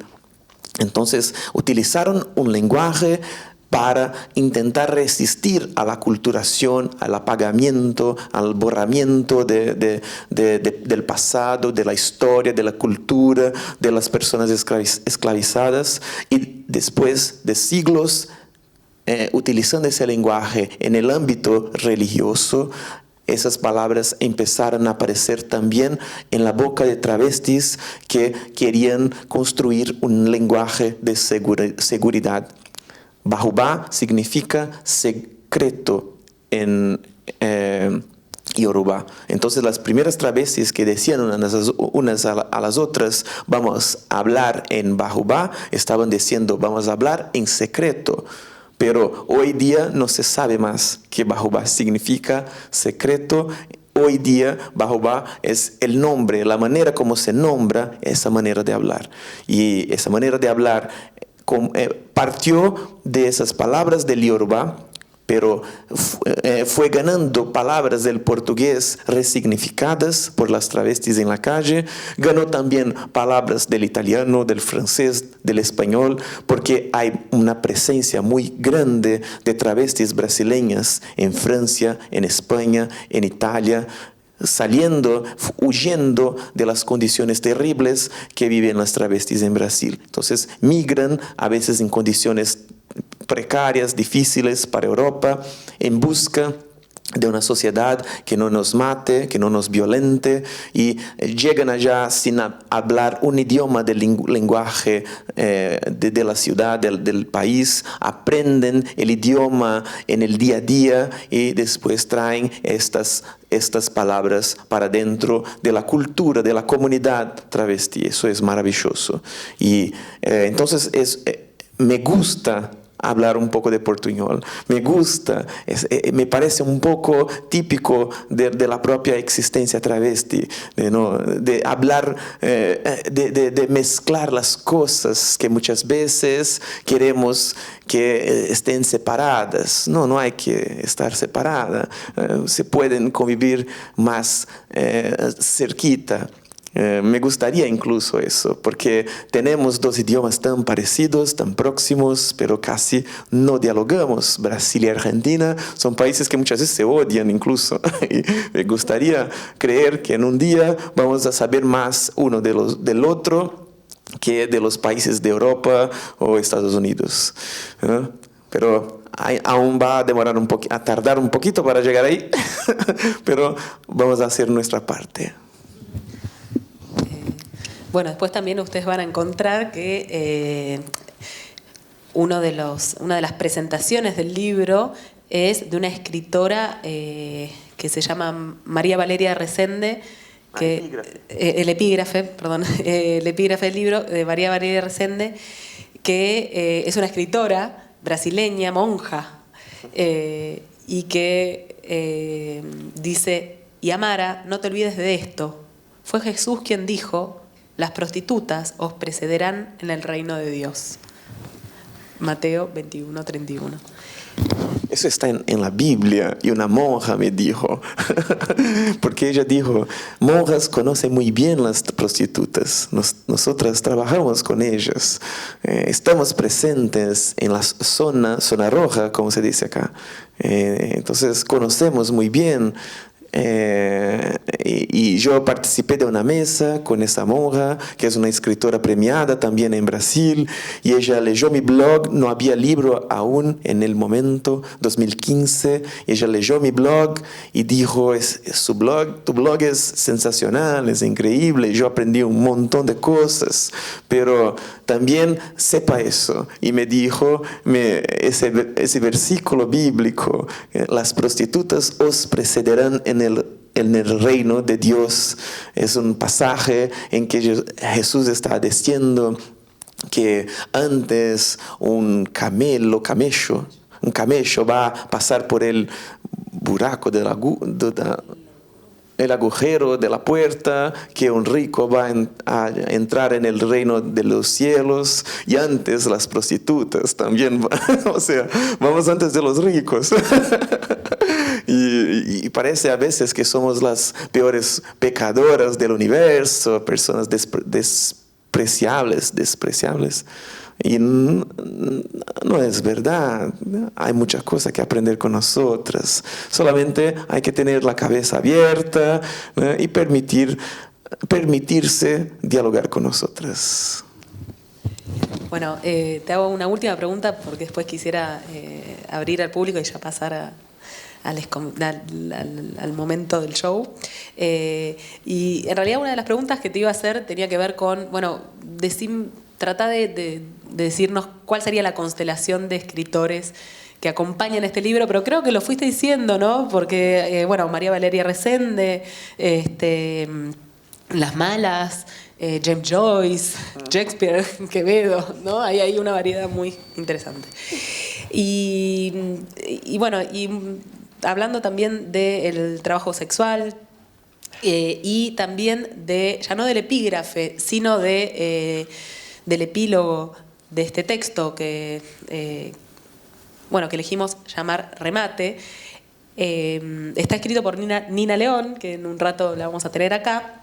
Entonces utilizaron un lenguaje para intentar resistir a la aculturación, al apagamiento, al borramiento del pasado, de la historia, de la cultura, de las personas esclavizadas. Y después de siglos, utilizando ese lenguaje en el ámbito religioso, esas palabras empezaron a aparecer también en la boca de travestis que querían construir un lenguaje de seguridad. Bahubá significa secreto en Yoruba. Entonces las primeras travestis que decían unas a las otras, vamos a hablar en Bahubá, estaban diciendo, vamos a hablar en secreto. Pero hoy día no se sabe más qué Bahubá significa secreto. Hoy día Bahubá es el nombre, la manera como se nombra esa manera de hablar. Y esa manera de hablar partió de esas palabras del Yoruba, pero fue ganando palabras del portugués resignificadas por las travestis en la calle, ganó también palabras del italiano, del francés, del español, porque hay una presencia muy grande de travestis brasileñas en Francia, en España, en Italia, huyendo de las condiciones terribles que viven las travestis en Brasil. Entonces migran a veces en condiciones precarias, difíciles para Europa, en busca de una sociedad que no nos mate, que no nos violente, y llegan allá sin hablar un idioma del lenguaje de la ciudad, del país, aprenden el idioma en el día a día y después traen estas palabras para dentro de la cultura, de la comunidad travesti. Eso es maravilloso. Y entonces me gusta hablar un poco de portuñol. Me gusta, me parece un poco típico de la propia existencia travesti, de hablar, de mezclar las cosas que muchas veces queremos que estén separadas. No hay que estar separadas. Se pueden convivir más cerquita. Me gustaría incluso eso, porque tenemos dos idiomas tan parecidos, tan próximos, pero casi no dialogamos. Brasil y Argentina son países que muchas veces se odian incluso. Y me gustaría creer que en un día vamos a saber más uno del otro que de los países de Europa o Estados Unidos. Pero aún va a demorar a tardar un poquito para llegar ahí, pero vamos a hacer nuestra parte. Bueno, después también ustedes van a encontrar que una de las presentaciones del libro es de una escritora que se llama María Valeria Resende, el epígrafe del libro de María Valeria Resende, que es una escritora brasileña, monja, y que dice: y Amara, no te olvides de esto, fue Jesús quien dijo: las prostitutas os precederán en el reino de Dios. Mateo 21:31. eso está en la Biblia. Y una monja me dijo, porque ella dijo, monjas conocen muy bien las prostitutas, nosotras trabajamos con ellas, estamos presentes en la zona roja, como se dice acá. Entonces conocemos muy bien. Y yo participé de una mesa con esa monja, que es una escritora premiada también en Brasil, y ella leyó mi blog, no había libro aún en el momento, 2015, y ella leyó mi blog y dijo, tu blog es sensacional, es increíble, yo aprendí un montón de cosas, pero también sepa eso. Y me dijo ese versículo bíblico, las prostitutas os precederán en el reino de Dios. Es un pasaje en que Jesús está diciendo que antes un camello va a pasar por el buraco el agujero de la puerta, que un rico va a entrar en el reino de los cielos, y antes las prostitutas también o sea, vamos antes de los ricos. Y parece a veces que somos las peores pecadoras del universo, personas despreciables. Y no es verdad. Hay muchas cosas que aprender con nosotras. Solamente hay que tener la cabeza abierta, ¿no? Y permitirse dialogar con nosotras. Bueno, te hago una última pregunta porque después quisiera abrir al público y ya pasar al momento del show. Y en realidad una de las preguntas que te iba a hacer tenía que ver con, bueno, trata de decirnos cuál sería la constelación de escritores que acompañan este libro, pero creo que lo fuiste diciendo, ¿no? Porque, bueno, María Valeria Resende, Las Malas, James Joyce, Shakespeare, Quevedo, ¿no? Ahí hay una variedad muy interesante. Y bueno, y hablando también del trabajo sexual, y también ya no del epígrafe, sino del epílogo de este texto que elegimos llamar Remate. Está escrito por Nina León, que en un rato la vamos a tener acá,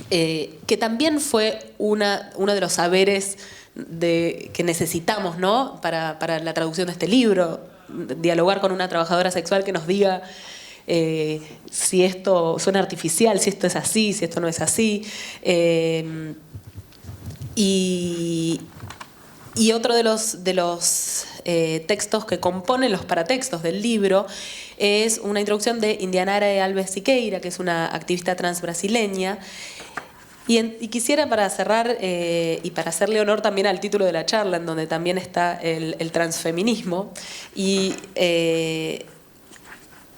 que también fue uno de los saberes que necesitamos, ¿no? para la traducción de este libro, dialogar con una trabajadora sexual que nos diga si esto suena artificial, si esto es así, si esto no es así. Y otro de los textos que componen los paratextos del libro es una introducción de Indianara Alves Siqueira, que es una activista trans brasileña. Y quisiera, para cerrar y para hacerle honor también al título de la charla, en donde también está el transfeminismo, y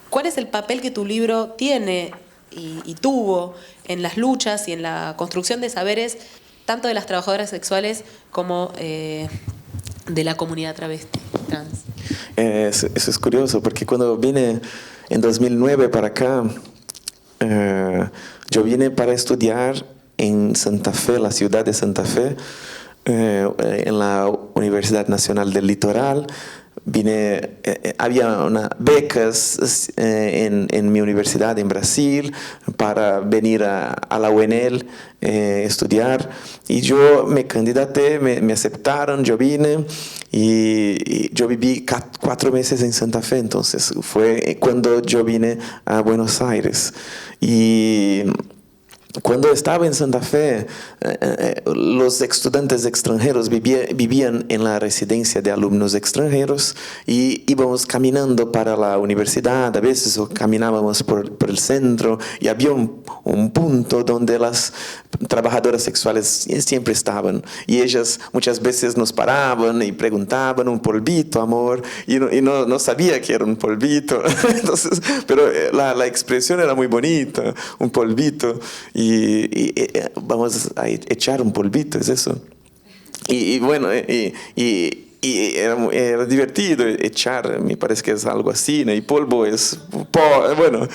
¿cuál es el papel que tu libro tiene y tuvo en las luchas y en la construcción de saberes tanto de las trabajadoras sexuales como de la comunidad travesti trans? Eso es curioso, porque cuando vine en 2009 para acá, yo vine para estudiar en Santa Fe, la ciudad de Santa Fe, en la Universidad Nacional del Litoral. Había becas en mi universidad en Brasil para venir a la UNL estudiar, y yo me candidaté, me aceptaron, yo vine y yo viví 4 meses en Santa Fe. Entonces fue cuando yo vine a Buenos Aires. Y cuando estaba en Santa Fe, los estudiantes extranjeros vivían en la residencia de alumnos extranjeros, y íbamos caminando para la universidad, a veces o caminábamos por el centro, y había un punto donde las trabajadoras sexuales siempre estaban, y ellas muchas veces nos paraban y preguntaban: un polvito, amor, y no sabía que era un polvito. Entonces, pero la expresión era muy bonita, un polvito. Y vamos a echar un polvito, es eso. Y bueno, era divertido echar, me parece que es algo así, ¿no? Y polvo es bueno.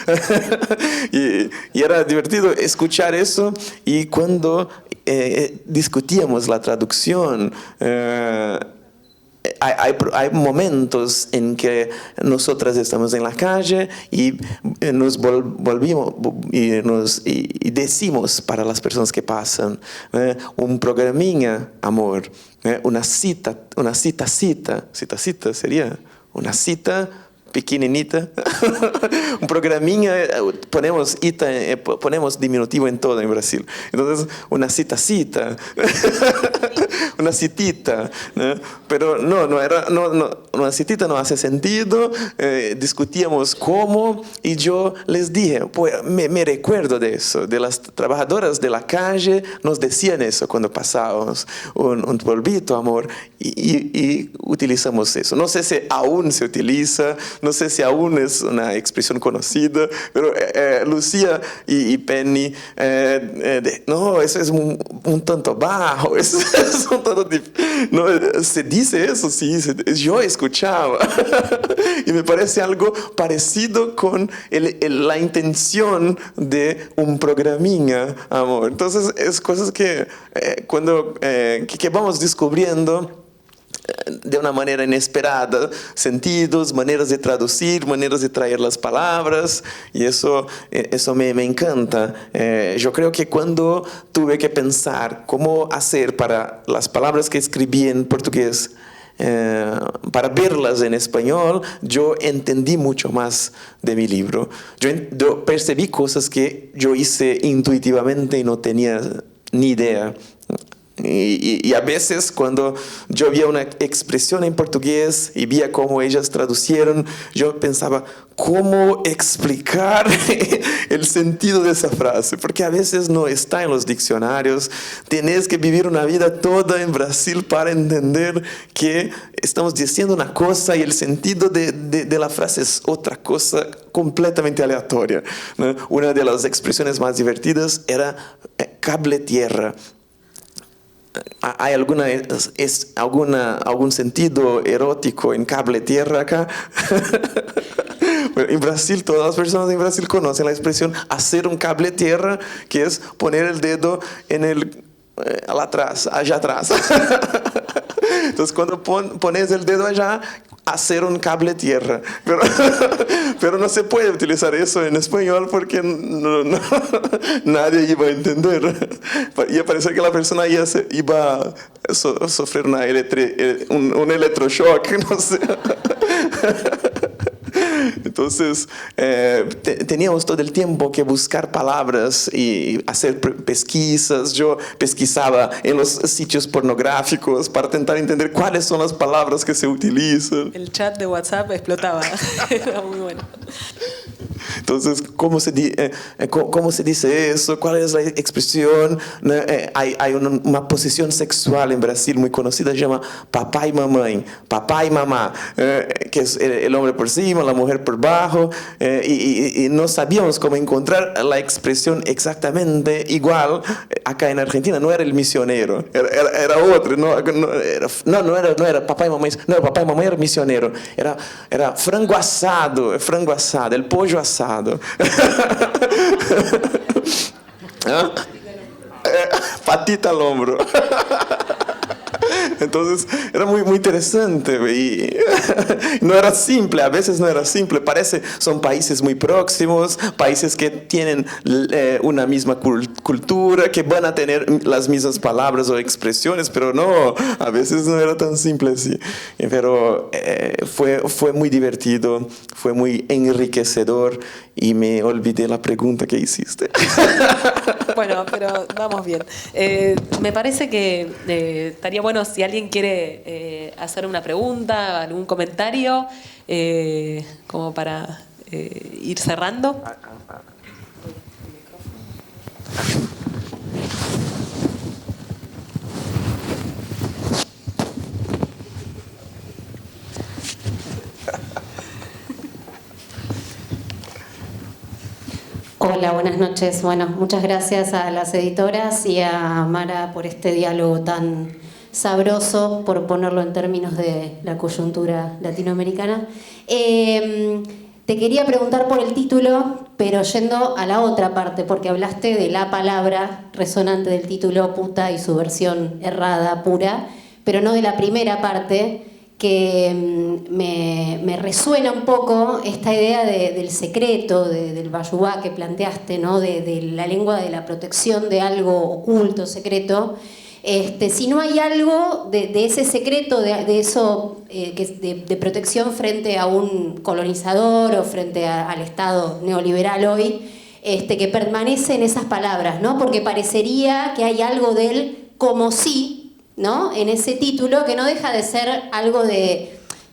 y era divertido escuchar eso. Y cuando discutíamos la traducción, hay momentos en que nosotras estamos en la calle y nos volvimos y decimos para las personas que pasan, un programinha, amor, una cita sería una cita pequeñita, un programinha, ponemos diminutivo en todo en Brasil. Entonces, una cita, una citita, ¿no? Pero no, una citita no hace sentido, discutíamos cómo, y yo les dije, pues, me recuerdo de eso, de las trabajadoras de la calle, nos decían eso cuando pasábamos, un polvito, amor, y utilizamos eso. No sé si aún se utiliza, no sé si aún es una expresión conocida, pero Lucía y Penny, no, eso es un tanto bajo, eso es un tanto no, se dice eso, sí, yo escuchaba. Y me parece algo parecido con la intención de un programinha, amor. Entonces, es cosas que que vamos descubriendo de una manera inesperada, sentidos, maneras de traducir, maneras de traer las palabras, y eso me encanta. Yo creo que cuando tuve que pensar cómo hacer para las palabras que escribí en portugués, para verlas en español, yo entendí mucho más de mi libro. Yo percibí cosas que yo hice intuitivamente y no tenía ni idea. Y a veces cuando yo veía una expresión en portugués y veía cómo ellas traducieron, yo pensaba, ¿cómo explicar el sentido de esa frase? Porque a veces no está en los diccionarios. Tienes que vivir una vida toda en Brasil para entender que estamos diciendo una cosa y el sentido de la frase es otra cosa completamente aleatoria, ¿no? Una de las expresiones más divertidas era cable tierra. ¿Hay algún sentido erótico en cable tierra acá? En Brasil, todas las personas en Brasil conocen la expresión hacer un cable tierra, que es poner el dedo en allá atrás. Entonces, cuando pones el dedo allá, hacer un cable tierra. Pero no se puede utilizar eso en español porque nadie iba a entender. Iba a parecer que la persona iba a sufrir un electroshock, no sé. Entonces, teníamos todo el tiempo que buscar palabras y hacer pesquisas. Yo pesquisaba en los sitios pornográficos para intentar entender cuáles son las palabras que se utilizan. El chat de WhatsApp explotaba. Era muy bueno. Entonces, ¿cómo se dice eso? ¿Cuál es la expresión? Hay una posición sexual en Brasil muy conocida, se llama papá y mamá, que es el hombre por encima, la mujer por bajo, y no sabíamos cómo encontrar la expresión exactamente igual. Acá en Argentina no era el misionero, era otro, no era papá y mamá, no, papá y mamá era misionero, era frango asado, el pollo asado. ¿Ah? Patita al hombro. Entonces era muy interesante y no era simple, a veces no era simple. Son países muy próximos, países que tienen una misma cultura, que van a tener las mismas palabras o expresiones, pero no, a veces no era tan simple así. Pero fue muy divertido, fue muy enriquecedor y me olvidé la pregunta que hiciste. Bueno, pero vamos bien. Me parece que estaría bueno si alguien quiere hacer una pregunta, algún comentario, como para ir cerrando. Hola, buenas noches. Bueno, muchas gracias a las editoras y a Mara por este diálogo tan sabroso, por ponerlo en términos de la coyuntura latinoamericana. Te quería preguntar por el título, pero yendo a la otra parte, porque hablaste de la palabra resonante del título, puta, y su versión errada, pura, pero no de la primera parte, que me resuena un poco esta idea del secreto, del bayuá que planteaste, ¿no? De la lengua de la protección de algo oculto, secreto. Si no hay algo de ese secreto, de eso, de protección frente a un colonizador o frente al Estado neoliberal hoy, que permanece en esas palabras, ¿no? Porque parecería que hay algo de él como sí, ¿no? En ese título, que no deja de ser algo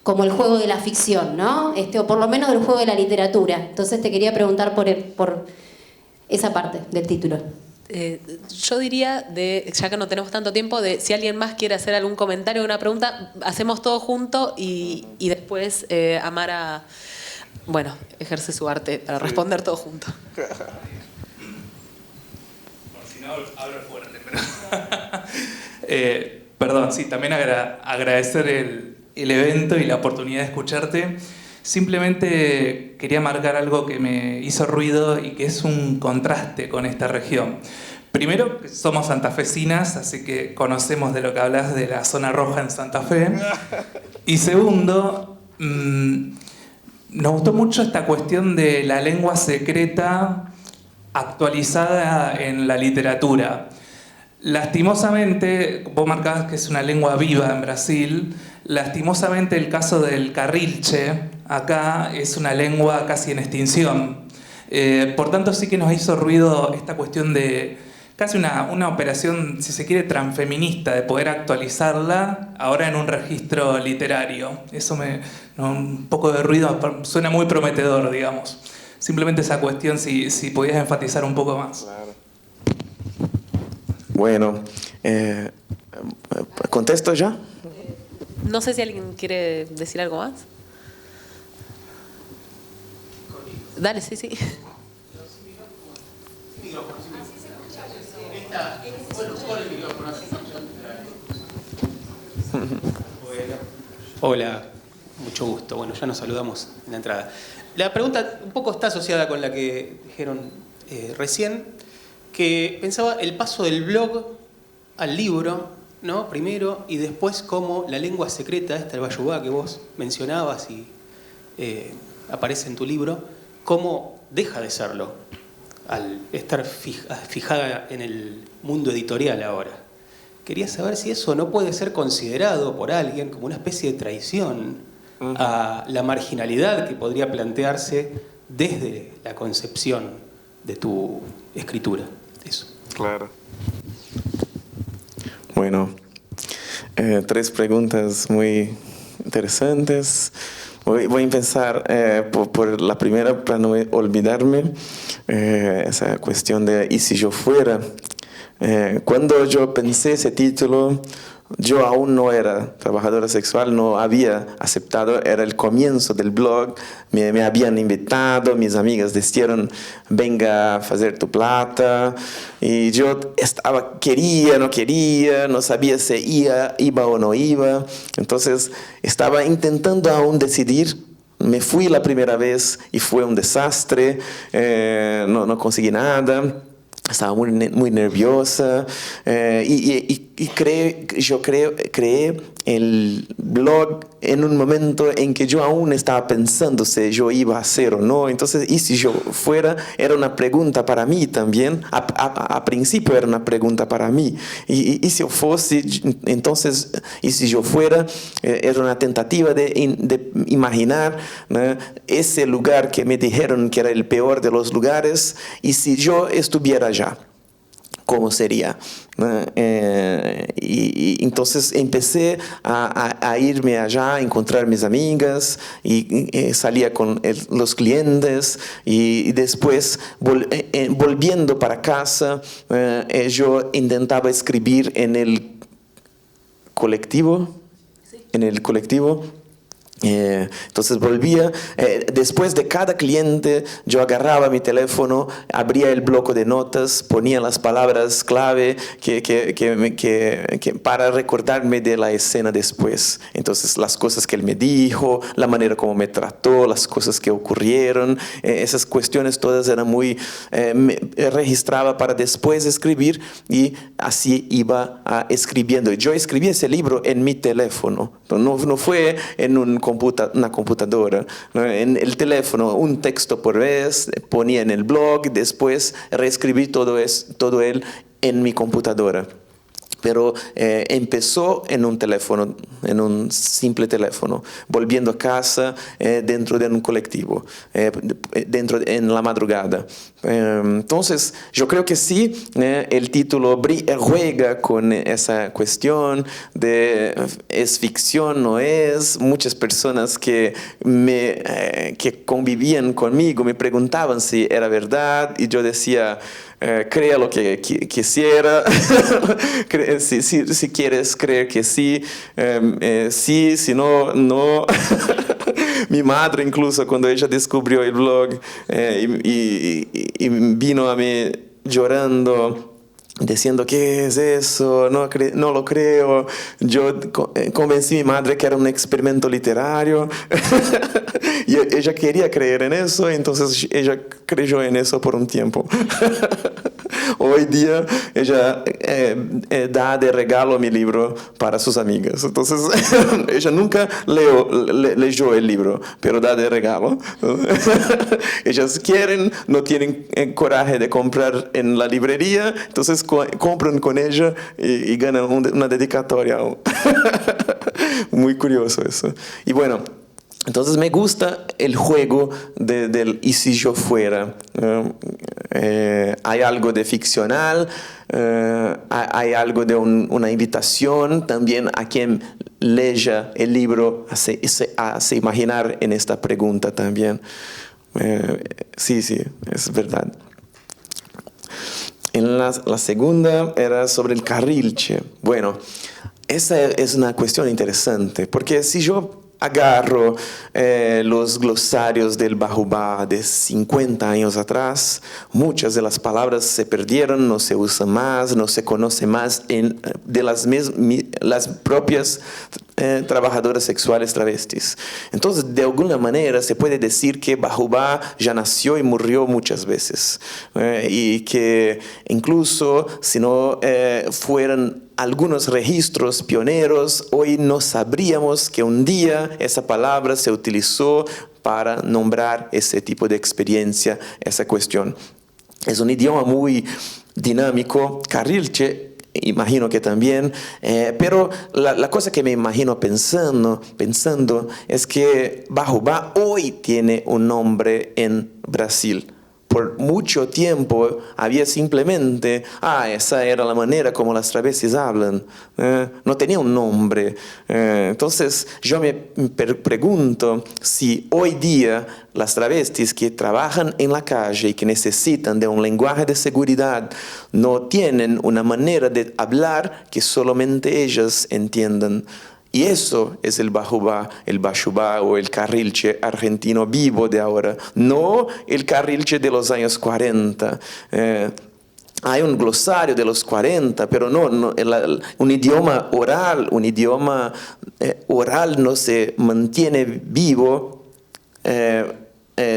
como el juego de la ficción, ¿no? O por lo menos del juego de la literatura. Entonces te quería preguntar por esa parte del título. Yo diría, ya que no tenemos tanto tiempo, si alguien más quiere hacer algún comentario o una pregunta, hacemos todo junto y después Amara, bueno, ejerce su arte para responder todo junto. Por si no, hablo fuerte, pero... perdón, sí, también agradecer el evento y la oportunidad de escucharte. Simplemente quería marcar algo que me hizo ruido y que es un contraste con esta región. Primero, somos santafesinas, así que conocemos de lo que hablas de la zona roja en Santa Fe. Y segundo, nos gustó mucho esta cuestión de la lengua secreta actualizada en la literatura. Lastimosamente, vos marcabas que es una lengua viva en Brasil. Lastimosamente el caso del carrilche acá es una lengua casi en extinción. Por tanto sí que nos hizo ruido esta cuestión de casi una operación, si se quiere, transfeminista, de poder actualizarla ahora en un registro literario. Eso un poco de ruido, suena muy prometedor, digamos. Simplemente esa cuestión, si podías enfatizar un poco más. Claro. Bueno, ¿contesto ya? No sé si alguien quiere decir algo más. Dale, sí, sí. Hola, mucho gusto. Bueno, ya nos saludamos en la entrada. La pregunta un poco está asociada con la que dijeron recién, que pensaba el paso del blog al libro, ¿no? Primero, y después como la lengua secreta, el bayuá que vos mencionabas y aparece en tu libro, cómo deja de serlo al estar fijada en el mundo editorial ahora. Quería saber si eso no puede ser considerado por alguien como una especie de traición a la marginalidad que podría plantearse desde la concepción de tu escritura. Eso. Claro. Bueno, 3 preguntas muy interesantes. Voy a empezar por la primera para no olvidarme, esa cuestión de ¿y si yo fuera? Cuando yo pensé ese título, yo aún no era trabajadora sexual, no había aceptado, era el comienzo del blog, me habían invitado, mis amigas dijeron, venga a hacer tu plata, y yo quería, no sabía si iba o no iba, entonces estaba intentando aún decidir. Me fui la primera vez y fue un desastre, no conseguí nada. Estaba muy nerviosa creé el blog en un momento en que yo aún estaba pensando si yo iba a hacer o no. Entonces, ¿y si yo fuera? Era una pregunta para mí también. A principio era una pregunta para mí. Y si yo fuese, entonces, ¿y si yo fuera? Era una tentativa de imaginar, ¿no? Ese lugar que me dijeron que era el peor de los lugares. Y si yo estuviera allá, ¿cómo sería? Y entonces empecé a irme allá, a encontrar mis amigas y salía con los clientes y después volviendo para casa yo intentaba escribir en el colectivo, Entonces volvía, después de cada cliente yo agarraba mi teléfono, abría el bloque de notas, ponía las palabras clave para recordarme de la escena después. Entonces las cosas que él me dijo, la manera como me trató, las cosas que ocurrieron, esas cuestiones todas eran muy, me registraba para después escribir y así iba escribiendo. Yo escribí ese libro en mi teléfono, no fue en una computadora, ¿no? En el teléfono, un texto por vez, ponía en el blog, después reescribí todo él en mi computadora. Pero empezó en un teléfono, en un simple teléfono, volviendo a casa dentro de un colectivo, en la madrugada. Entonces, yo creo que sí, el título juega con esa cuestión de es ficción, no es. Muchas personas que convivían conmigo me preguntaban si era verdad y yo decía, crea lo que quisiera, si quieres creer que sí, sí, si no, no. Mi madre incluso cuando ella descubrió el blog y vino a mí llorando, diciendo, ¿qué es eso? No lo creo. Yo convencí a mi madre que era un experimento literario y ella quería creer en eso, entonces ella creyó en eso por un tiempo. Hoy día ella da de regalo mi libro para sus amigas. Entonces ella nunca leyó el libro, pero da de regalo. Ellas quieren, no tienen coraje de comprar en la librería, entonces compran con ella y ganan una dedicatoria. Muy curioso eso. Y bueno, entonces me gusta el juego del ¿y si yo fuera? Hay algo de ficcional, hay algo de una invitación también a quien lea el libro, hace imaginar en esta pregunta también. Sí, es verdad. La segunda era sobre el carrilche. Bueno, esa es una cuestión interesante, porque si yo agarro los glosarios del Bajubá de 50 años atrás, muchas de las palabras se perdieron, no se usan más, no se conoce más de las propias trabajadoras sexuales travestis. Entonces, de alguna manera se puede decir que Bajubá ya nació y murió muchas veces, y que incluso si no fueran algunos registros pioneros, hoy no sabríamos que un día esa palabra se utilizó para nombrar ese tipo de experiencia, esa cuestión. Es un idioma muy dinámico, carrilche, imagino que también, pero la cosa que me imagino pensando es que Bajubá hoy tiene un nombre en Brasil. Por mucho tiempo había simplemente, esa era la manera como las travestis hablan, no tenía un nombre. Entonces yo me pregunto si hoy día las travestis que trabajan en la calle y que necesitan de un lenguaje de seguridad no tienen una manera de hablar que solamente ellas entiendan. Y eso es el Bajubá, el Bashubá o el carrilche argentino vivo de ahora, no el carrilche de los años 40. Hay un glosario de los 40, pero no un idioma oral no se mantiene vivo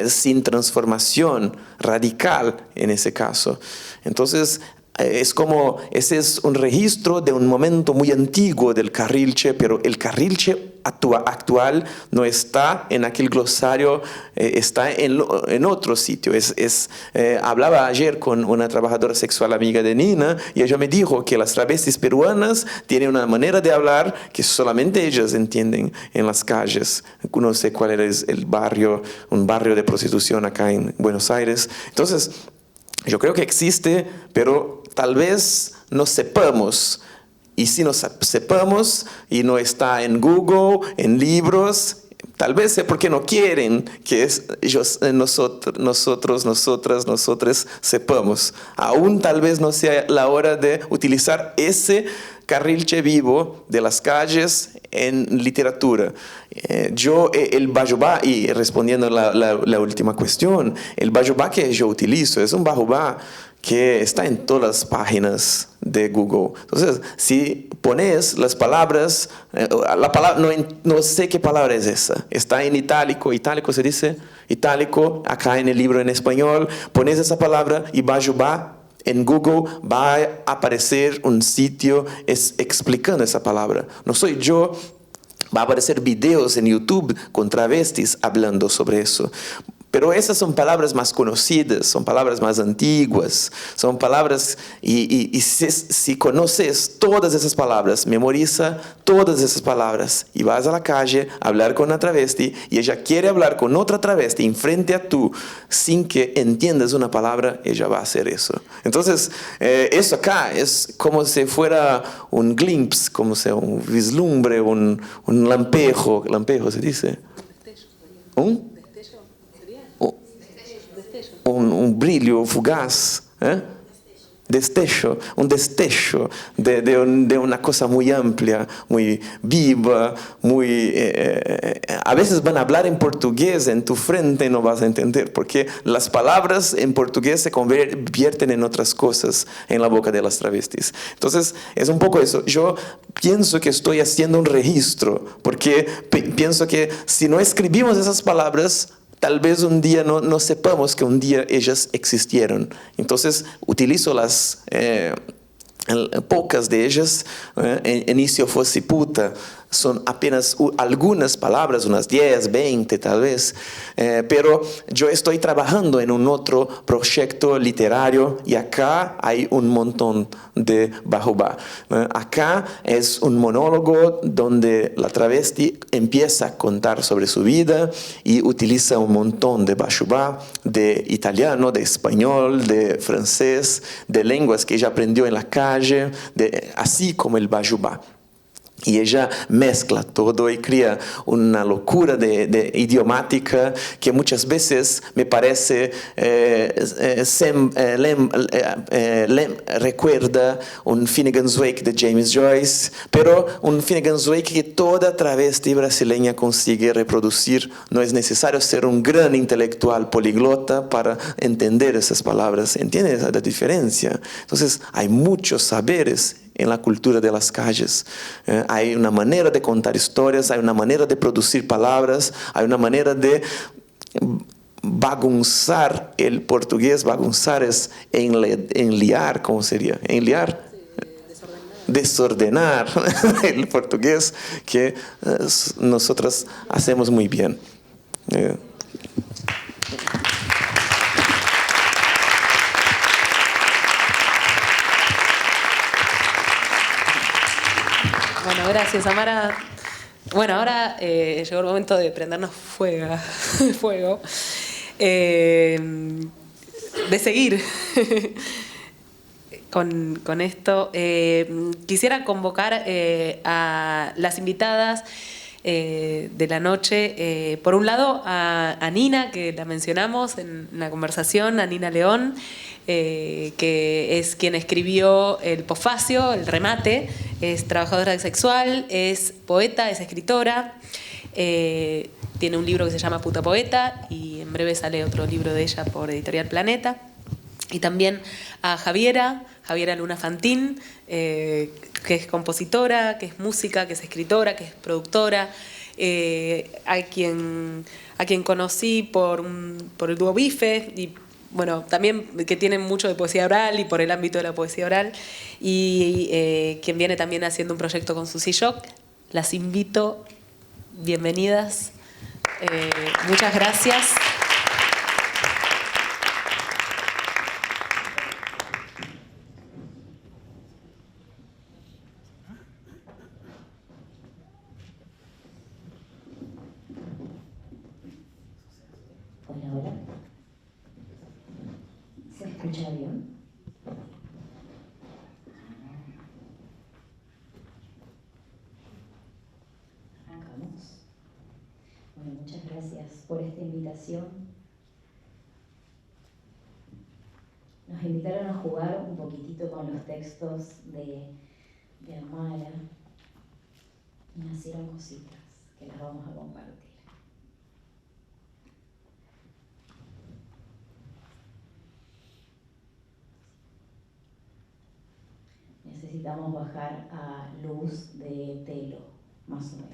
sin transformación radical en ese caso. Entonces, ese es un registro de un momento muy antiguo del carrilche, pero el carrilche actual no está en aquel glosario, está en otro sitio. Hablaba ayer con una trabajadora sexual amiga de Nina y ella me dijo que las travestis peruanas tienen una manera de hablar que solamente ellas entienden en las calles. No sé cuál es el barrio, un barrio de prostitución acá en Buenos Aires. Entonces, yo creo que existe, pero tal vez no sepamos. Y si no sepamos y no está en Google, en libros, tal vez es porque no quieren que nosotras sepamos. Aún tal vez no sea la hora de utilizar ese carrilche vivo de las calles en literatura. El bajubá, y respondiendo a la última cuestión, el bajubá que yo utilizo es un bajubá que está en todas las páginas de Google. Entonces, si pones las palabras, no sé qué palabra es esa, está en itálico se dice, itálico, acá en el libro en español, pones esa palabra y bajubá en Google va a aparecer un sitio explicando esa palabra. No soy yo. Va a aparecer videos en YouTube con travestis hablando sobre eso. Pero esas son palabras más conocidas, son palabras más antiguas, son palabras, y si conoces todas esas palabras, memoriza todas esas palabras y vas a la calle a hablar con una travesti y ella quiere hablar con otra travesti enfrente a tú, sin que entiendas una palabra, ella va a hacer eso. Entonces, eso acá es como si fuera un glimpse, como si un vislumbre, un lampejo se dice. ¿Un? Un brillo fugaz, un destello de una cosa muy amplia, muy viva, a veces van a hablar en portugués en tu frente y no vas a entender, porque las palabras en portugués se convierten en otras cosas en la boca de las travestis. Entonces, es un poco eso. Yo pienso que estoy haciendo un registro, porque pienso que si no escribimos esas palabras, tal vez un día no sepamos que un día ellas existieron. Entonces, utilizo las pocas de ellas. Inicio fosse puta. Son apenas algunas palabras, unas 10, 20 tal vez, pero yo estoy trabajando en un otro proyecto literario y acá hay un montón de bajubá. Acá es un monólogo donde la travesti empieza a contar sobre su vida y utiliza un montón de bajubá, de italiano, de español, de francés, de lenguas que ella aprendió en la calle, así como el bajubá. Y ella mezcla todo y crea una locura de idiomática que muchas veces me parece recuerda un Finnegan's Wake de James Joyce, pero un Finnegan's Wake que toda travesti brasileña consigue reproducir. No es necesario ser un gran intelectual poliglota para entender esas palabras. ¿Entiendes la diferencia? Entonces, hay muchos saberes en la cultura de las calles. Hay una manera de contar historias, hay una manera de producir palabras, hay una manera de bagunzar el portugués. Bagunzar es enliar, ¿cómo sería? Enliar. Desordenar el portugués que nosotros hacemos muy bien. Bueno, gracias, Amara. Bueno, ahora llegó el momento de prendernos fuego, de seguir con esto. Quisiera convocar a las invitadas de la noche. Por un lado, a Nina, que la mencionamos en la conversación, a Nina León, que es quien escribió el posfacio, el remate, es trabajadora sexual, es poeta, es escritora, tiene un libro que se llama Puta Poeta y en breve sale otro libro de ella por Editorial Planeta. Y también a Javiera Luna Fantín, que es compositora, que es música, que es escritora, que es productora, a quien conocí por el dúo Bife y bueno, también que tienen mucho de poesía oral y por el ámbito de la poesía oral, y quien viene también haciendo un proyecto con Susi Shock. Las invito, bienvenidas, muchas gracias. Hola. ¿Se escucha bien? Arrancamos. Bueno, muchas gracias por esta invitación. Nos invitaron a jugar un poquitito con los textos de Amara y nacieron cositas que las vamos a compartir. Necesitamos bajar a luz de telo, más o menos.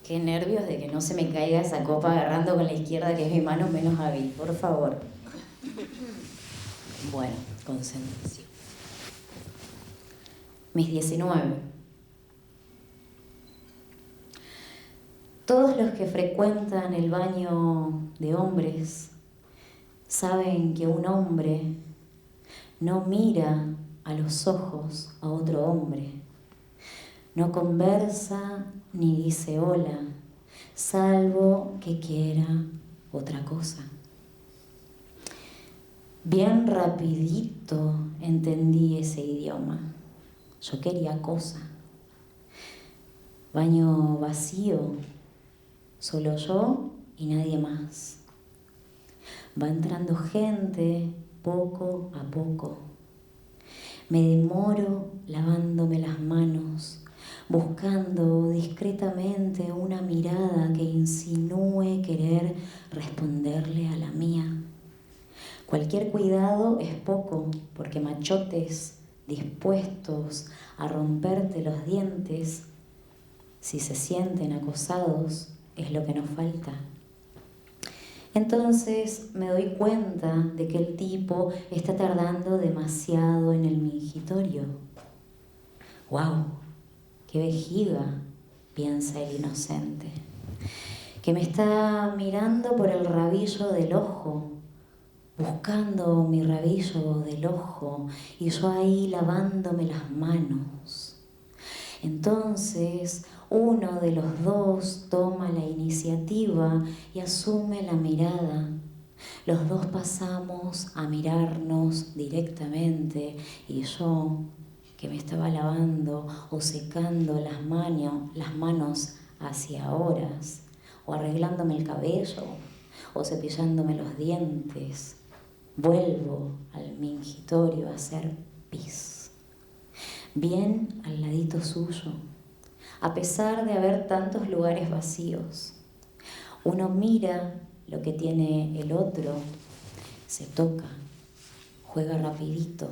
Qué nervios de que no se me caiga esa copa agarrando con la izquierda, que es mi mano menos hábil, por favor. Bueno, concentración. Mis 19. Todos los que frecuentan el baño de hombres saben que un hombre no mira a los ojos a otro hombre, no conversa ni dice hola, salvo que quiera otra cosa. Bien rapidito entendí ese idioma. Yo quería cosa. Baño vacío, solo yo y nadie más. Va entrando gente poco a poco. Me demoro lavándome las manos, buscando discretamente una mirada que insinúe querer responderle a la mía. Cualquier cuidado es poco, porque machotes dispuestos a romperte los dientes, si se sienten acosados, es lo que nos falta. Entonces me doy cuenta de que el tipo está tardando demasiado en el mingitorio. ¡Guau! ¡Qué vejiga!, piensa el inocente, que me está mirando por el rabillo del ojo, buscando mi rabillo del ojo, y yo ahí lavándome las manos. Entonces uno de los dos toma la iniciativa y asume la mirada. Los dos pasamos a mirarnos directamente, y yo, que me estaba lavando o secando las manos hacía horas, o arreglándome el cabello, o cepillándome los dientes, vuelvo al mingitorio a hacer pis, bien al ladito suyo, a pesar de haber tantos lugares vacíos. Uno mira lo que tiene el otro, se toca, juega rapidito,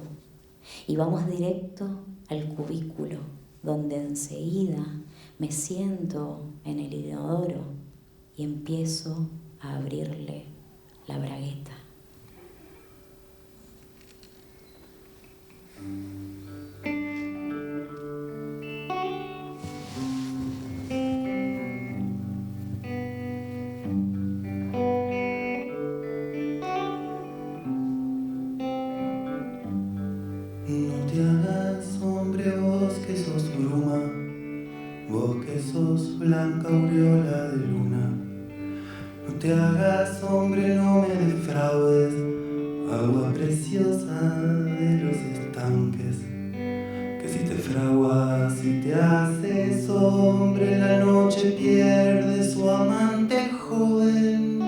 y vamos directo al cubículo, donde enseguida me siento en el inodoro y empiezo a abrirle la bragueta. Blanca aureola de luna, no te hagas hombre, no me defraudes, agua preciosa de los estanques, que si te fraguas, si te haces hombre, la noche pierde su amante joven,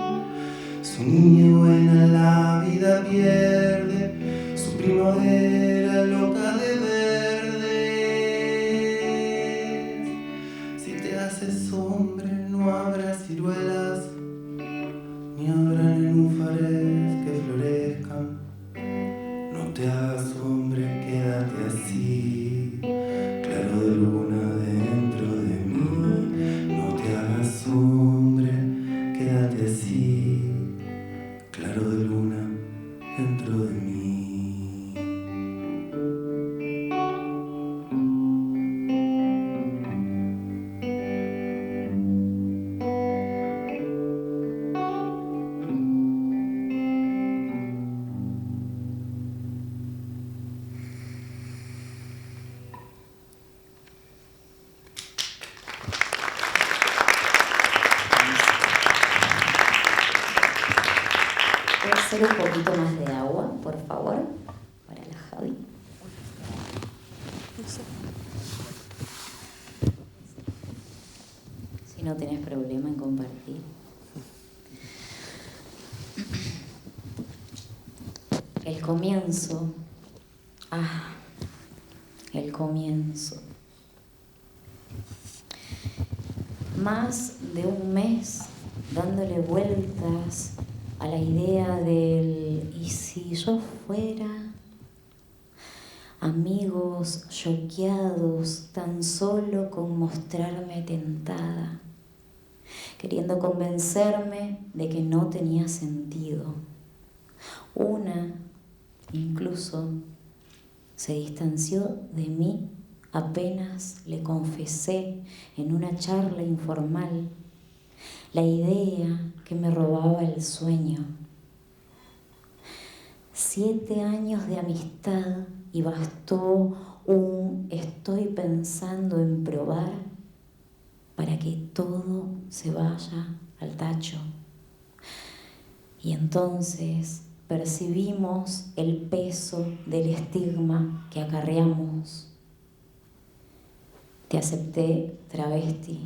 su niña buena la vida pierde, su primavera loca de hombre, no habrá ciruelas, ni habrá nenúfares que florezcan. No te hagas hombre, quédate así, claro de luna dentro de mí. No te hagas hombre, quédate así, claro de luna dentro de mí. Un poquito más de agua, por favor, para la Javi. si no tenés problema en compartir. El comienzo. El comienzo. Más de un mes dándole vueltas a la idea del ¿y si yo fuera? Amigos choqueados tan solo con mostrarme tentada, queriendo convencerme de que no tenía sentido. Una, incluso, se distanció de mí apenas le confesé en una charla informal la idea que me robaba el sueño. 7 años de amistad y bastó un estoy pensando en probar para que todo se vaya al tacho. Y entonces percibimos el peso del estigma que acarreamos. Te acepté travesti,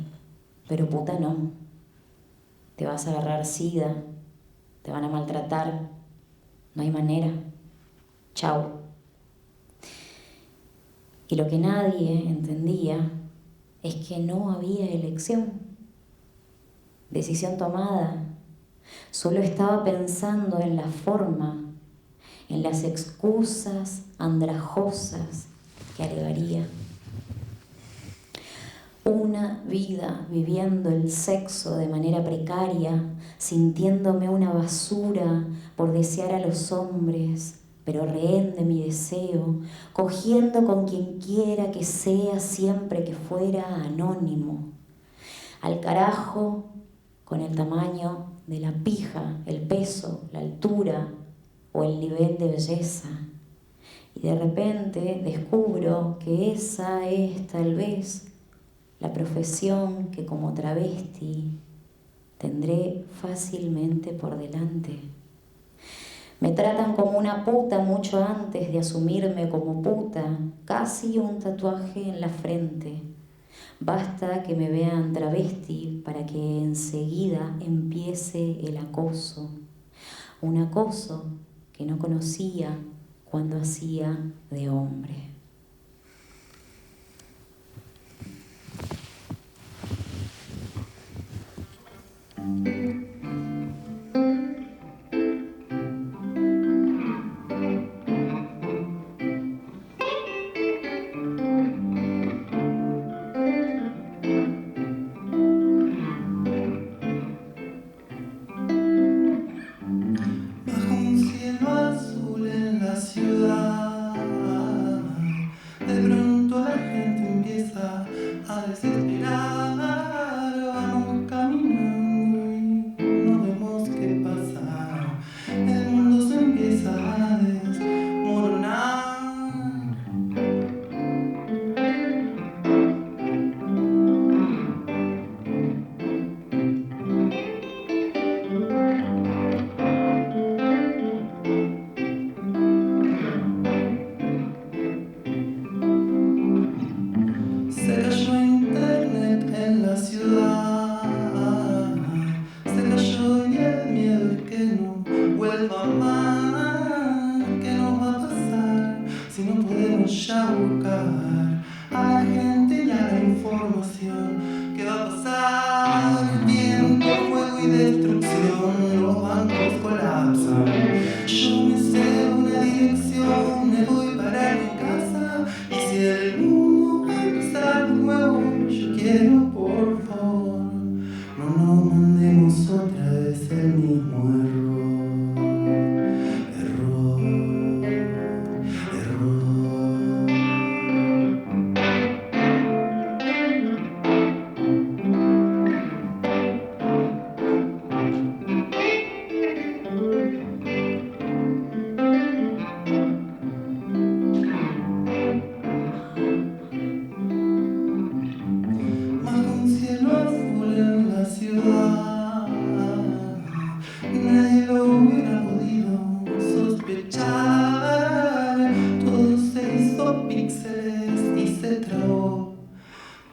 pero puta no. Te vas a agarrar sida, te van a maltratar, no hay manera. Chau. Y lo que nadie entendía es que no había elección, decisión tomada. Solo estaba pensando en la forma, en las excusas andrajosas que agregaría. Una vida viviendo el sexo de manera precaria, sintiéndome una basura por desear a los hombres, pero rehén de mi deseo, cogiendo con quien quiera que sea siempre que fuera anónimo. Al carajo con el tamaño de la pija, el peso, la altura o el nivel de belleza. Y de repente descubro que esa es tal vez la profesión que como travesti tendré fácilmente por delante. Me tratan como una puta mucho antes de asumirme como puta, casi un tatuaje en la frente. Basta que me vean travesti para que enseguida empiece el acoso. Un acoso que no conocía cuando hacía de hombre.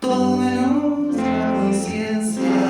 Todo menos la conciencia.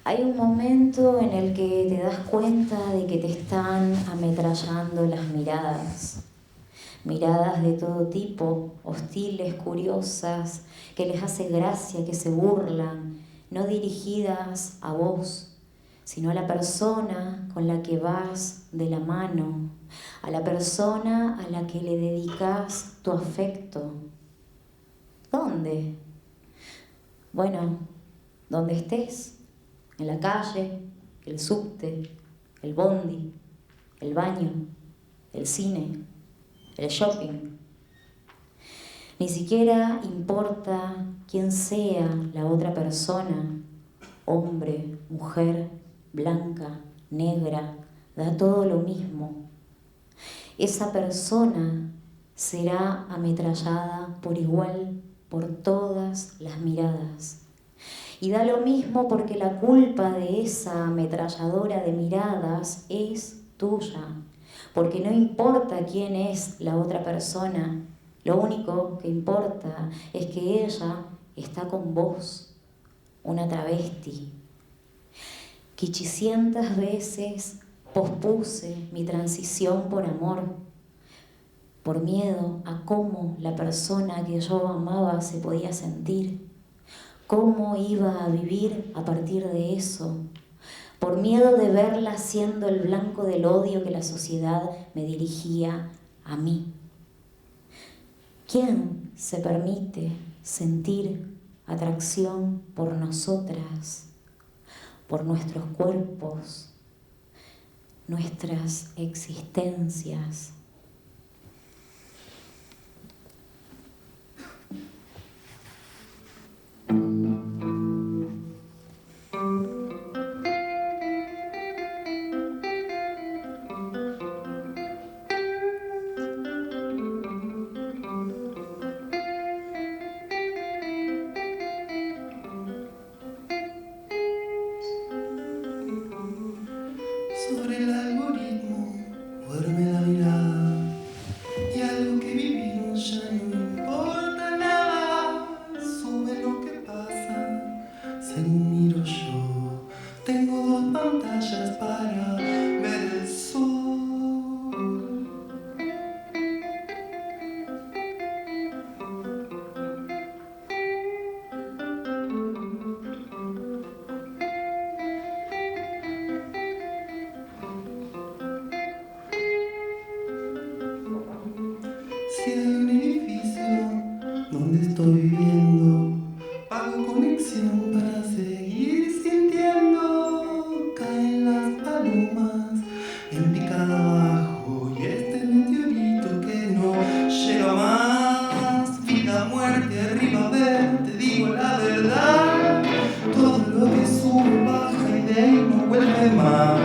Hay un momento en el que te das cuenta de que te están ametrallando las miradas. Miradas de todo tipo, hostiles, curiosas, que les hace gracia, que se burlan, no dirigidas a vos, sino a la persona con la que vas de la mano, a la persona a la que le dedicas tu afecto. ¿Dónde? Bueno, donde estés, en la calle, el subte, el bondi, el baño, el cine, el shopping. Ni siquiera importa quién sea la otra persona, hombre, mujer, blanca, negra, da todo lo mismo. Esa persona será ametrallada por igual por todas las miradas. Y da lo mismo porque la culpa de esa ametralladora de miradas es tuya. Porque no importa quién es la otra persona, lo único que importa es que ella está con vos, una travesti. Quichicientas veces pospuse mi transición por amor, por miedo a cómo la persona que yo amaba se podía sentir, cómo iba a vivir a partir de eso, por miedo de verla siendo el blanco del odio que la sociedad me dirigía a mí. ¿Quién se permite sentir atracción por nosotras, por nuestros cuerpos, nuestras existencias? Sobre el algoritmo duerme la mirada y algo que vivimos ya no importa nada. Sube lo que pasa, según miro yo. Tengo dos pantallas para ver el sol. Si hay un edificio donde estoy viviendo, hago conexión para seguir sintiendo. Caen las palomas en picada abajo y este meteorito que no llega más. Vida, muerte, arriba, ver, te digo la verdad. Todo lo que sube, baja y de ahí no vuelve más.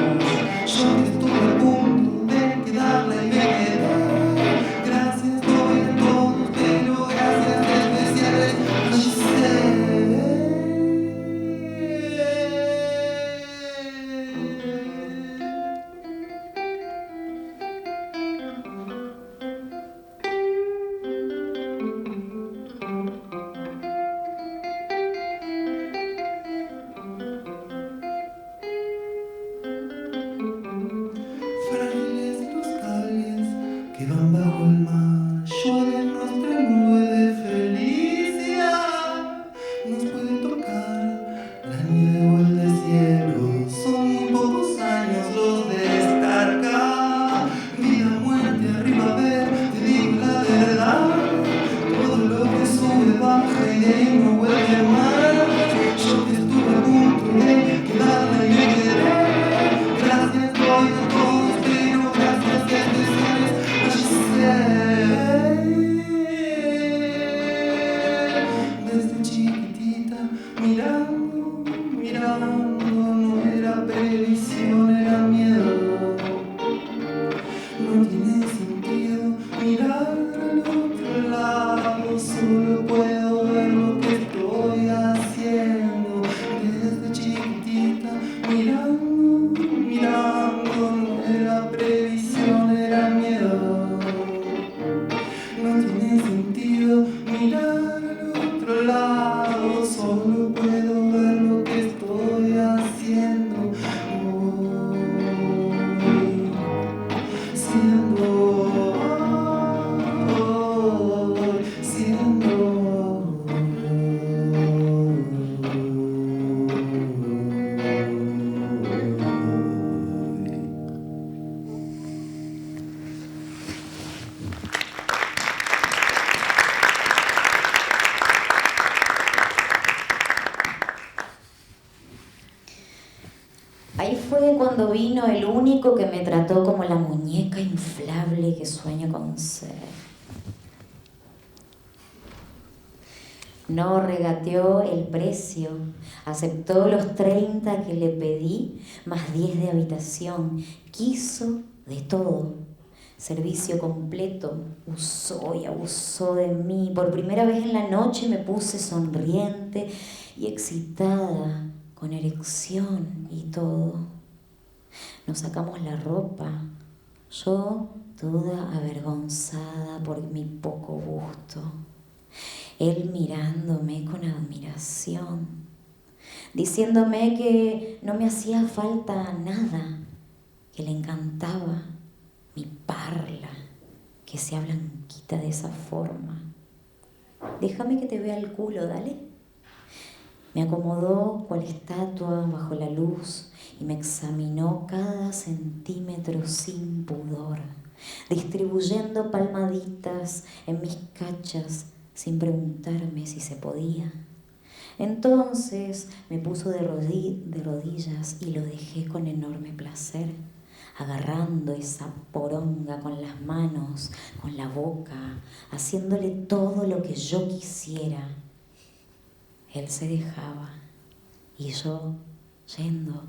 Yo que estuve a punto de quedarla y me quedé. Gracias doy a todos, pero gracias especiales no sé. Frágiles los cables que van bajo el mar, llueve nuestra nube de felicidad. Nos puede tocar la nieve o el deshielo, son muy pocos años los de estar acá. Vida, muerte, arriba, ver, te digo la verdad. Todo lo que sube, baja y de ahí no vuelve más. Yo que estuve a punto de quedarla y me quedé. Gracias doy a todos, pero gracias especiales no sé. Desde chiquitita mirando, no era previsión, era miedo. No tiene sentido mirar al otro lado, solo puedo ver lo que estoy haciendo. Desde chiquitita mirando, no era previsión, era miedo. No tiene sentido mirar al otro lado, solo puedo Ahí fue cuando vino el único que me trató como la muñeca inflable que sueño con ser. No regateó el precio, aceptó los 30 que le pedí, más 10 de habitación, quiso de todo, servicio completo, usó y abusó de mí. Por primera vez en la noche me puse sonriente y excitada, con erección y todo. Nos sacamos la ropa, yo toda avergonzada por mi poco gusto. Él mirándome con admiración, diciéndome que no me hacía falta nada, que le encantaba mi parla, que sea blanquita de esa forma. Déjame que te vea el culo, dale. Me acomodó cual estatua bajo la luz y me examinó cada centímetro sin pudor, distribuyendo palmaditas en mis cachas, sin preguntarme si se podía. Entonces me puso de rodillas y lo dejé con enorme placer, agarrando esa poronga con las manos, con la boca, haciéndole todo lo que yo quisiera. Él se dejaba y yo yendo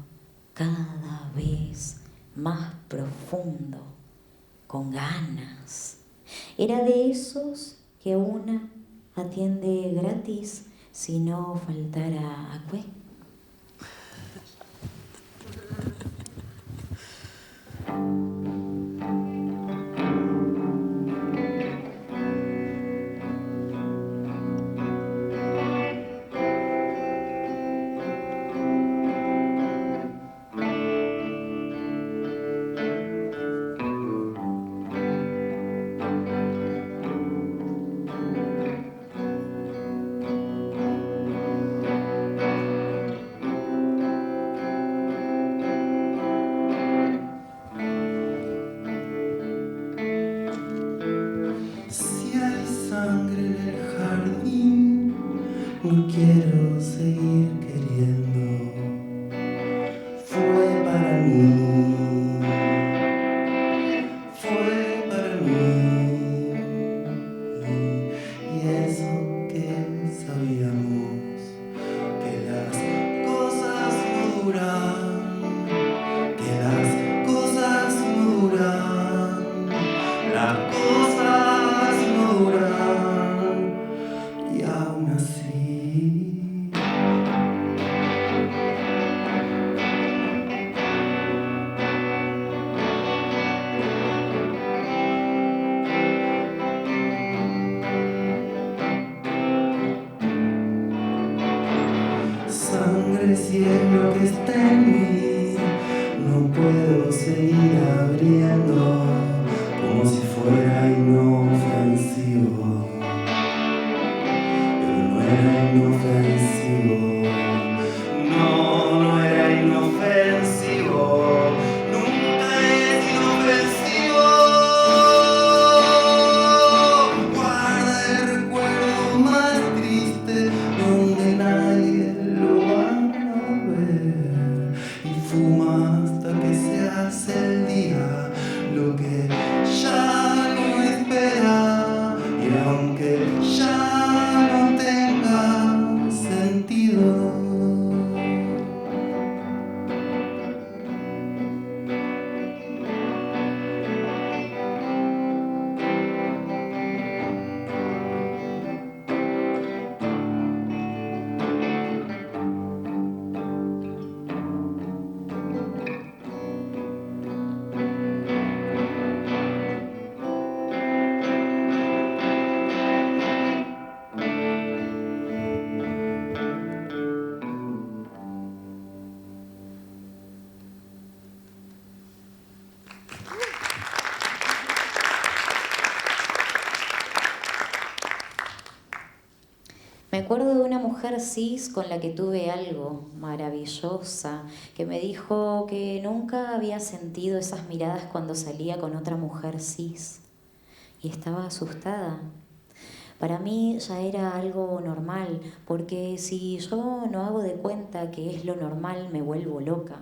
cada vez más profundo, con ganas. Era de esos que una atiende gratis si no faltara acue. Si hay sangre en el jardín, no quiero seguir queriendo. Fue para mí, fue para mí. Y eso que sabíamos, que las cosas no duran, que las cosas no duran, las cosas no duran, y aún así. Sangre, si es lo que está en mí, no puedo seguir abriendo como si fuera inofensivo, pero no era inofensivo. No, no era inofensivo, nunca es inofensivo. Guarda el recuerdo más triste donde nadie lo va a ver, y fuma hasta que se hace el día, lo que ya no espera, y aunque ya no tenga sentido. Me acuerdo de una mujer cis con la que tuve algo, maravillosa, que me dijo que nunca había sentido esas miradas cuando salía con otra mujer cis. Y estaba asustada. Para mí ya era algo normal, porque si yo no hago de cuenta que es lo normal, me vuelvo loca.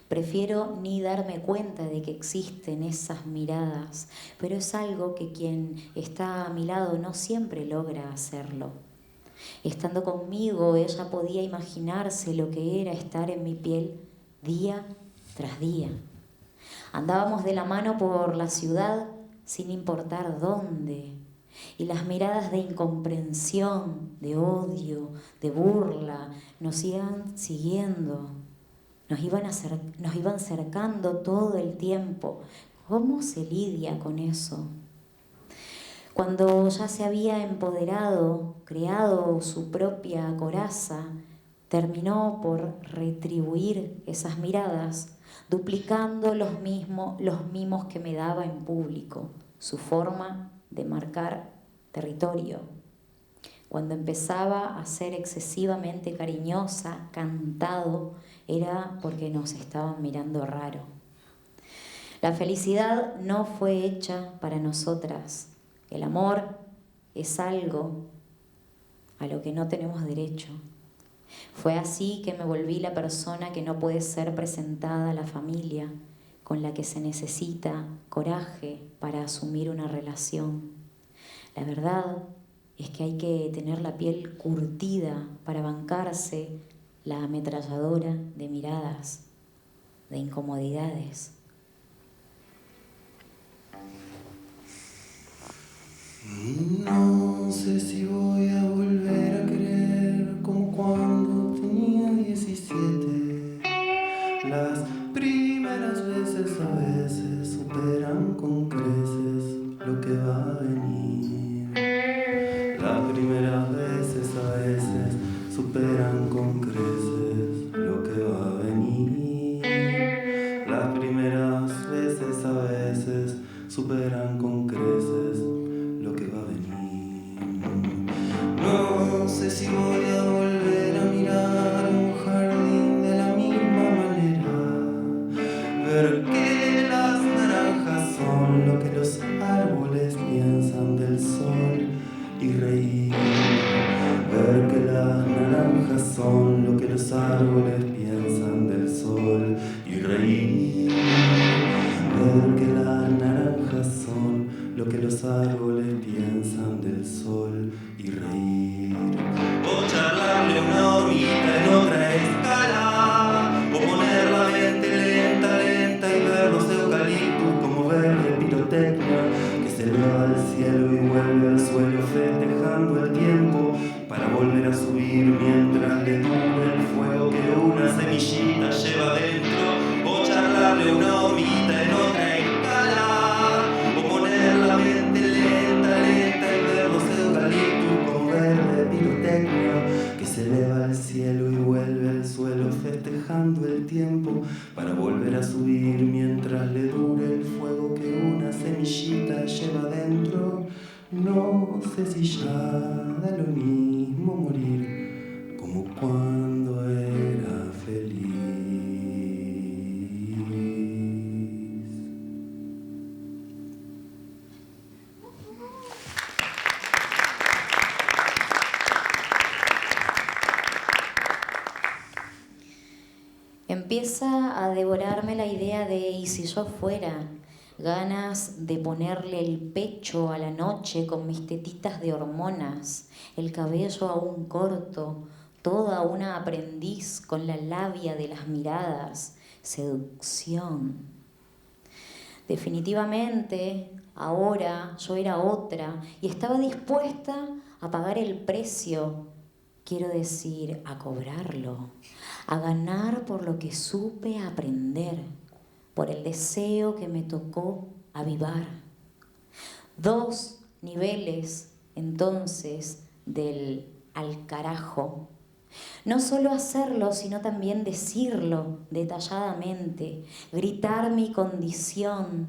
Prefiero ni darme cuenta de que existen esas miradas, pero es algo que quien está a mi lado no siempre logra hacerlo. Estando conmigo, ella podía imaginarse lo que era estar en mi piel día tras día. Andábamos de la mano por la ciudad sin importar dónde, y las miradas de incomprensión, de odio, de burla, nos iban siguiendo, nos iban cercando todo el tiempo. ¿Cómo se lidia con eso? Cuando ya se había empoderado, creado su propia coraza, terminó por retribuir esas miradas, duplicando los mimos que me daba en público, su forma de marcar territorio. Cuando empezaba a ser excesivamente cariñosa, cantado, era porque nos estaban mirando raro. La felicidad no fue hecha para nosotras. El amor es algo a lo que no tenemos derecho. Fue así que me volví la persona que no puede ser presentada a la familia, con la que se necesita coraje para asumir una relación. La verdad es que hay que tener la piel curtida para bancarse la ametralladora de miradas, de incomodidades. No sé si voy a volver a querer como cuando tenía 17. Las primeras veces a veces superan con creces lo que va a venir. Las primeras veces a veces superan con creces lo que va a venir. Las primeras veces a veces superan con creces lo que va a venir. No sé si voy a volver a mirar un jardín de la misma manera, ver que las naranjas son lo que los árboles piensan del sol y reír, ver que las naranjas son lo que los árboles piensan del sol y reír, ver que las naranjas son lo que los árboles piensan del sol y reír. O charlarle a una hormiguita en otra escala, o poner la mente lenta, lenta y ver los eucaliptus como verde pirotecnia que se eleva al cielo y vuelve al suelo festejando el tiempo para volver a subir mientras le dure el fuego que una semillita lleva dentro. O charlarle a una hormiguita en otra escala, o poner la mente lenta, lenta y ver los eucaliptus como verde pirotecnia que se eleva al cielo y vuelve al suelo festejando el tiempo para volver a subir mientras le dure el fuego que una semillita lleva dentro. No sé si ya da lo mismo morir como cuando era feliz. Empieza a devorarme la idea de ¿y si yo fuera? Ganas de ponerle el pecho a la noche con mis tetitas de hormonas, el cabello aún corto, toda una aprendiz con la labia de las miradas, seducción. Definitivamente, ahora yo era otra y estaba dispuesta a pagar el precio, quiero decir, a cobrarlo, a ganar por lo que supe aprender, por el deseo que me tocó avivar. 2 niveles, entonces, del al carajo. No solo hacerlo, sino también decirlo detalladamente, gritar mi condición,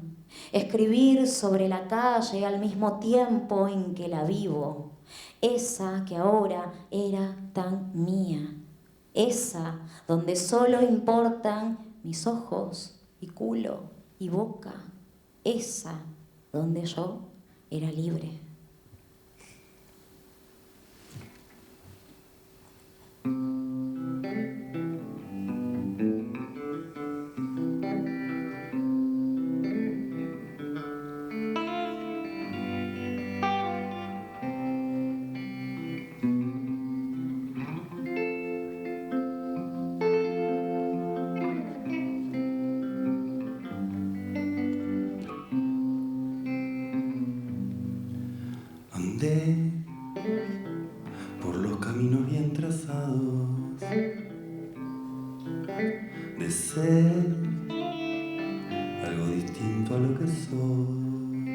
escribir sobre la calle al mismo tiempo en que la vivo, esa que ahora era tan mía, esa donde solo importan mis ojos y culo y boca, esa donde yo era libre. de ser algo distinto a lo que soy.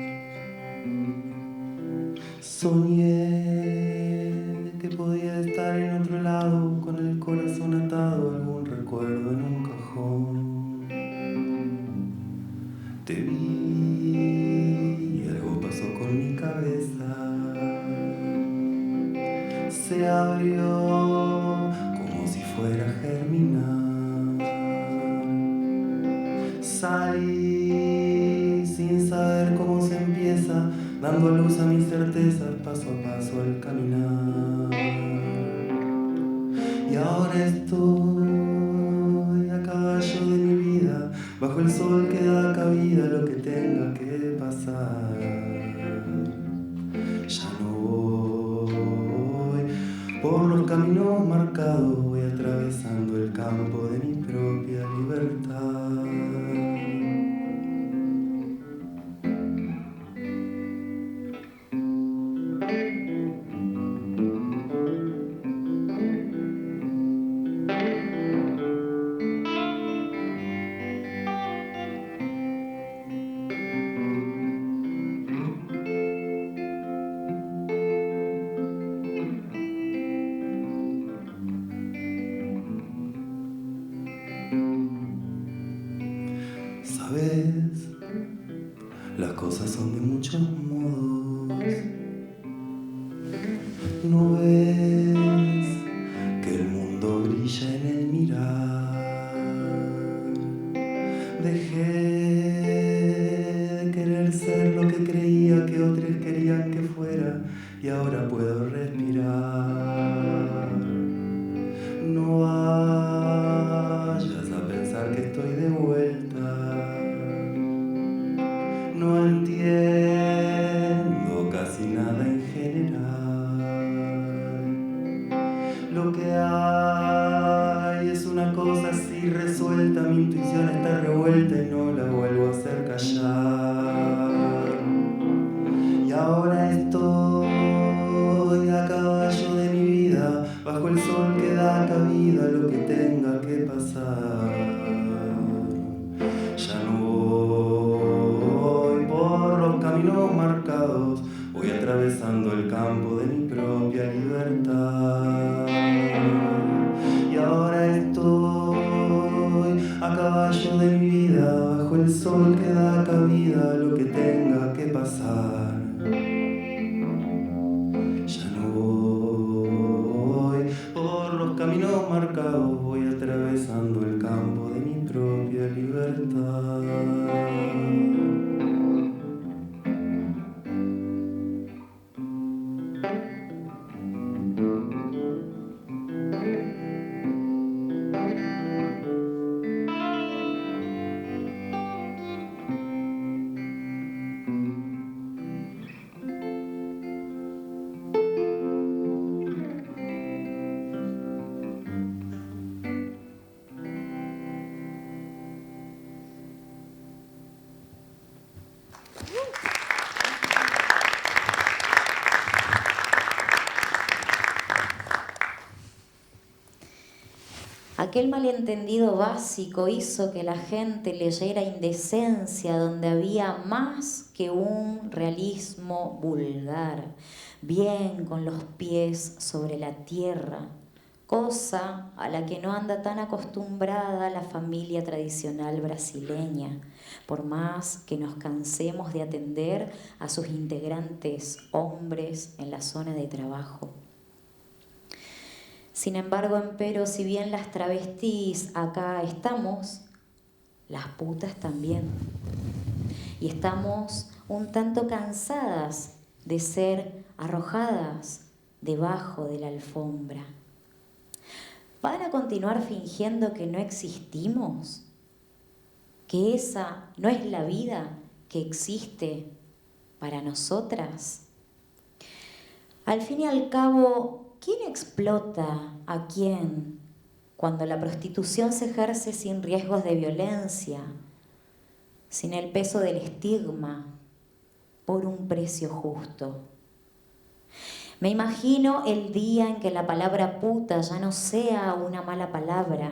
Soñé que podía estar en otro lado con el corazón atado a algún recuerdo en un cajón. Te vi y algo pasó con mi cabeza. Se abrió como si fuera a germinar. Salí sin saber cómo se empieza, dando a luz a mis certezas, paso a paso al caminar. Y ahora estoy a caballo de mi vida, bajo el sol que da cabida a lo que tenga que pasar. Ya no voy por los caminos marcados, voy atravesando el campo de mi propia libertad. Sabes, las cosas son de muchos modos. No ves que el mundo brilla en el mirar. Dejé de querer ser lo que creía que otros querían que fuera y ahora puedo respirar. No vayas a pensar que estoy de vuelta. No entiendo casi nada en general. Lo que hay es una cosa así resuelta, mi intuición está revuelta y no la vuelvo a hacer callar. Y ahora estoy a caballo de mi vida, bajo el sol que da cabida a lo que tenga que pasar. Ya no voy por los caminos marcados, voy atravesando el campo de mi propia libertad. Y ahora estoy a caballo de mi vida, bajo el sol que da cabida a lo que tenga que pasar. Ya no voy por los caminos marcados, voy atravesando el campo de mi propia libertad. Aquel malentendido básico hizo que la gente leyera indecencia donde había más que un realismo vulgar, bien con los pies sobre la tierra, cosa a la que no anda tan acostumbrada la familia tradicional brasileña, por más que nos cansemos de atender a sus integrantes hombres en la zona de trabajo. Sin embargo, empero, si bien las travestis acá estamos, las putas también. Y estamos un tanto cansadas de ser arrojadas debajo de la alfombra. ¿Van a continuar fingiendo que no existimos? ¿Que esa no es la vida que existe para nosotras? Al fin y al cabo, ¿quién explota a quién cuando la prostitución se ejerce sin riesgos de violencia, sin el peso del estigma, por un precio justo? Me imagino el día en que la palabra puta ya no sea una mala palabra,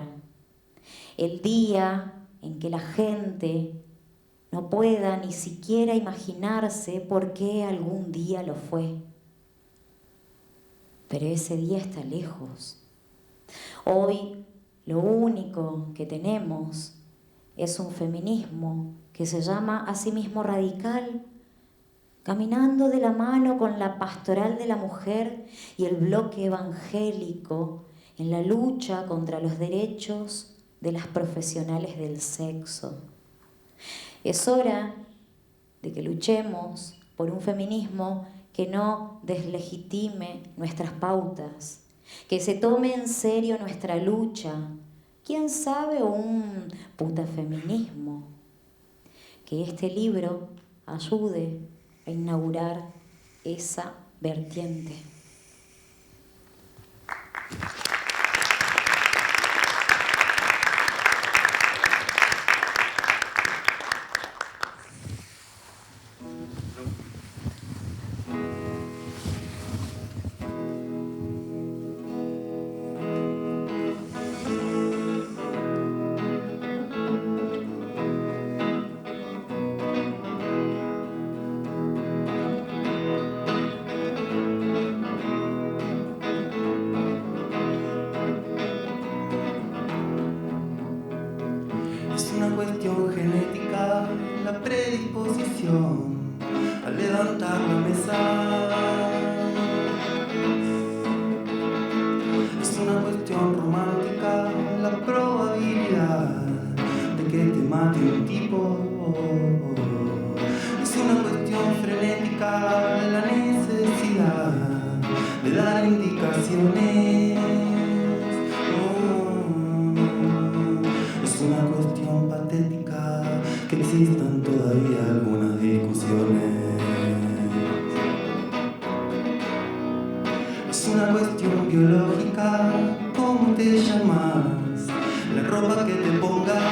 El día en que la gente no pueda ni siquiera imaginarse por qué algún día lo fue. Pero ese día está lejos. Hoy lo único que tenemos es un feminismo que se llama a sí mismo radical, caminando de la mano con la pastoral de la mujer y el bloque evangélico en la lucha contra los derechos de las profesionales del sexo. Es hora de que luchemos por un feminismo que no deslegitime nuestras pautas, que se tome en serio nuestra lucha, quién sabe, un putafeminismo. Que este libro ayude a inaugurar esa vertiente. Es una cuestión genética, la predisposición a levantar la mesa. Es una cuestión romántica, la probabilidad de que te mate un tipo. Es una cuestión frenética, la necesidad de dar indicaciones. Es una cuestión patética que existan todavía algunas discusiones. Es una cuestión biológica, ¿cómo te llamas? La ropa que te pongas.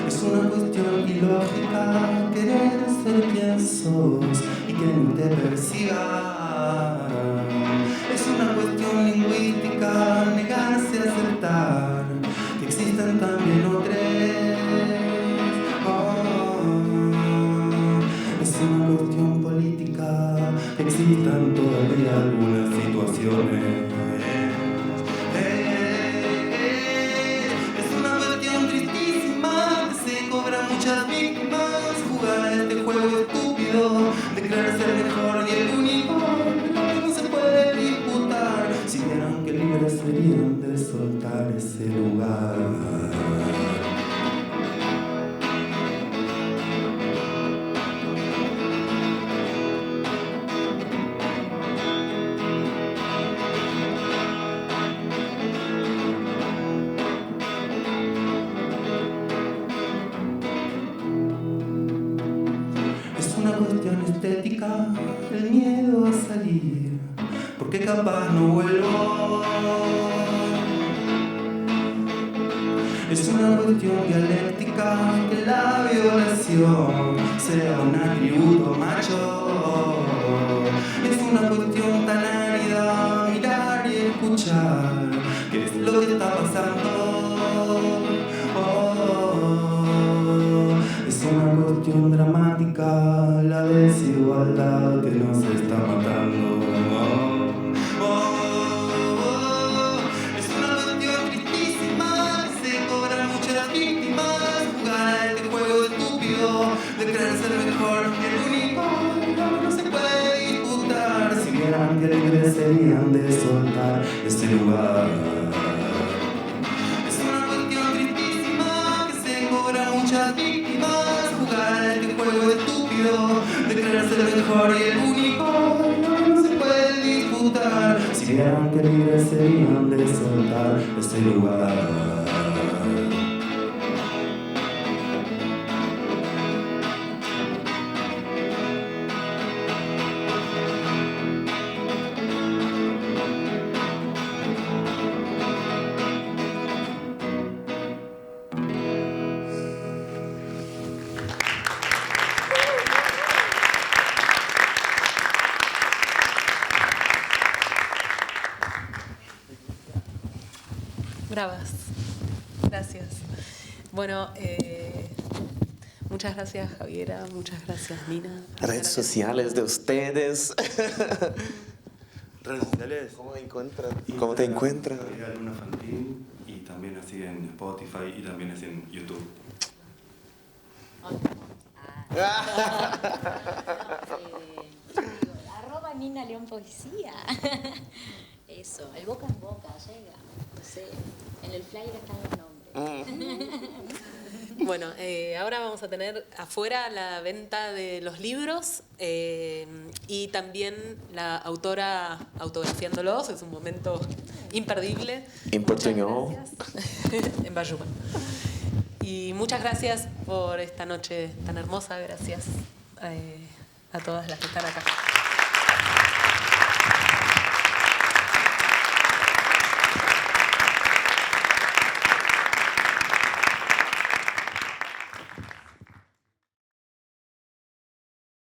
Es una cuestión ilógica, querer ser quien sos y que no te persiga. Es una cuestión lingüística, negarse a aceptar que existen también otros. Es una cuestión política, que existan todavía algunas situaciones. Es una cuestión tristísima, que se cobran muchas víctimas, jugar a este juego estúpido de creer ser mejor y el único. Si vieran que libres serían de soltar ese lugar. Es una cuestión estética, el miedo a salir, porque capaz no vuelvo. Es una cuestión dialéctica, que la violación sea un atributo macho. Es una cuestión tan árida, mirar y escuchar qué es lo que está pasando. Es una cuestión dramática, la desigualdad que nos está matando. Es una cuestión tristísima, que se cobran muchas víctimas, jugar a este juego estúpido de creer ser mejor que el único. No se puede disputar, si vieran que libres serían de soltar ese lugar. Es una cuestión tristísima, que se cobran muchas víctimas, jugar a este juego estúpido de creer ser mejor y el único. No se puede disputar, si vieran que libres serían de soltar ese lugar. Bravas. Gracias. Bueno, muchas gracias, Javiera. Muchas gracias, Nina. Redes sociales de ustedes. Redes sociales. ¿Cómo te encuentran? Javiera Luna Fantín, y también así en Spotify y también así en YouTube. Arroba Nina León Poesía. Eso, el boca en boca llega. No sé, en el flyer están los nombres. Bueno, ahora vamos a tener afuera la venta de los libros y también la autora autografiándolos. Es un momento imperdible. En portuñol. En Bayuma. Y muchas gracias por esta noche tan hermosa. Gracias a todas las que están acá.